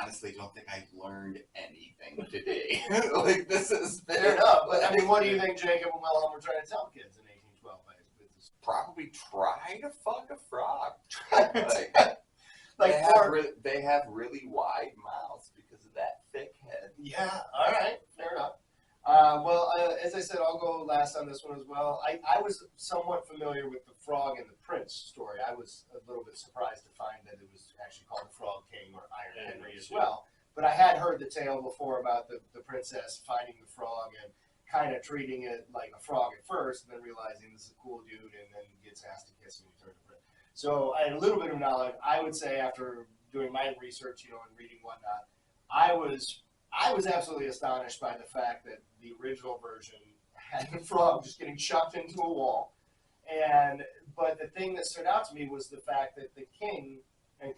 honestly don't think I've learned anything today. Like, this is Fair enough. But I mean, what do you think Jacob and Wilhelm were trying to tell kids in 1812? Probably try to fuck a frog. They have really wide mouths because of that thick head. Yeah, all right, fair enough. As I said, I'll go last on this one as well. I was somewhat familiar with the Frog and the Prince story. I was a little bit surprised to find that it was actually called the Frog King or Iron Henry as well. But I had heard the tale before about the princess finding the frog and kind of treating it like a frog at first, and then realizing this is a cool dude, and then gets asked to kiss him and turns to prince. So I had a little bit of knowledge. I would say after doing my research, and reading whatnot, I was absolutely astonished by the fact that the original version had the frog just getting shoved into a wall. But the thing that stood out to me was the fact that the king, and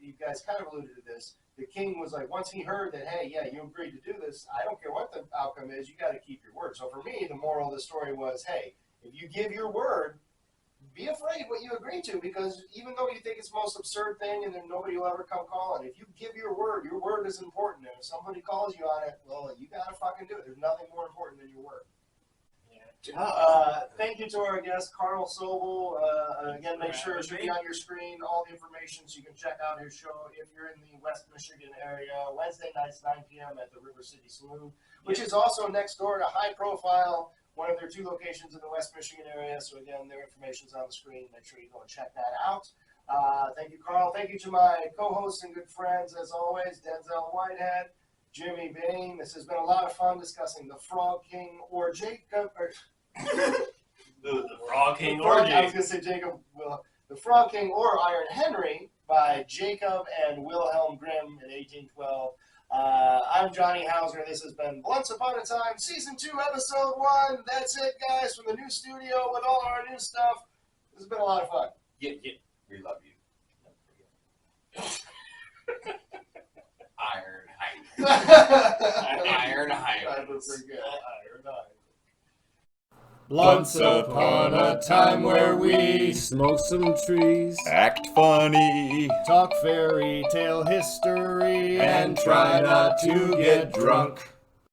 you guys kind of alluded to this, the king was like, once he heard that, hey, yeah, you agreed to do this, I don't care what the outcome is, you got to keep your word. So for me, the moral of the story was, hey, if you give your word, be afraid what you agree to, because even though you think it's the most absurd thing and then nobody will ever come calling, if you give your word is important. And if somebody calls you on it, well, you got to fucking do it. There's nothing more important than your word. Thank you to our guest, Carl Sobel. Again, make sure it should be on your screen, all the information, so you can check out his show if you're in the West Michigan area. Wednesday nights, 9 p.m. at the River City Saloon, which is also next door to High Profile, one of their 2 locations in the West Michigan area. So again, their information's on the screen. Make sure you go and check that out. Thank you, Carl. Thank you to my co-hosts and good friends, as always, Denzale Whitehead, Jimmy Bayne. This has been a lot of fun discussing the Frog King or Jacob. The Frog King or Jacob. I was going to say Jacob. The Frog King or Iron Henry by Jacob and Wilhelm Grimm in 1812. I'm Johnny Hauser. This has been Once Upon a Time, Season 2, Episode 1. That's it, guys, from the new studio with all our new stuff. This has been a lot of fun. Yeah. We love you. Iron Heinrich. Iron Heinrich. Once upon a time where we smoke some trees, act funny, talk fairy tale history, and try not to get drunk.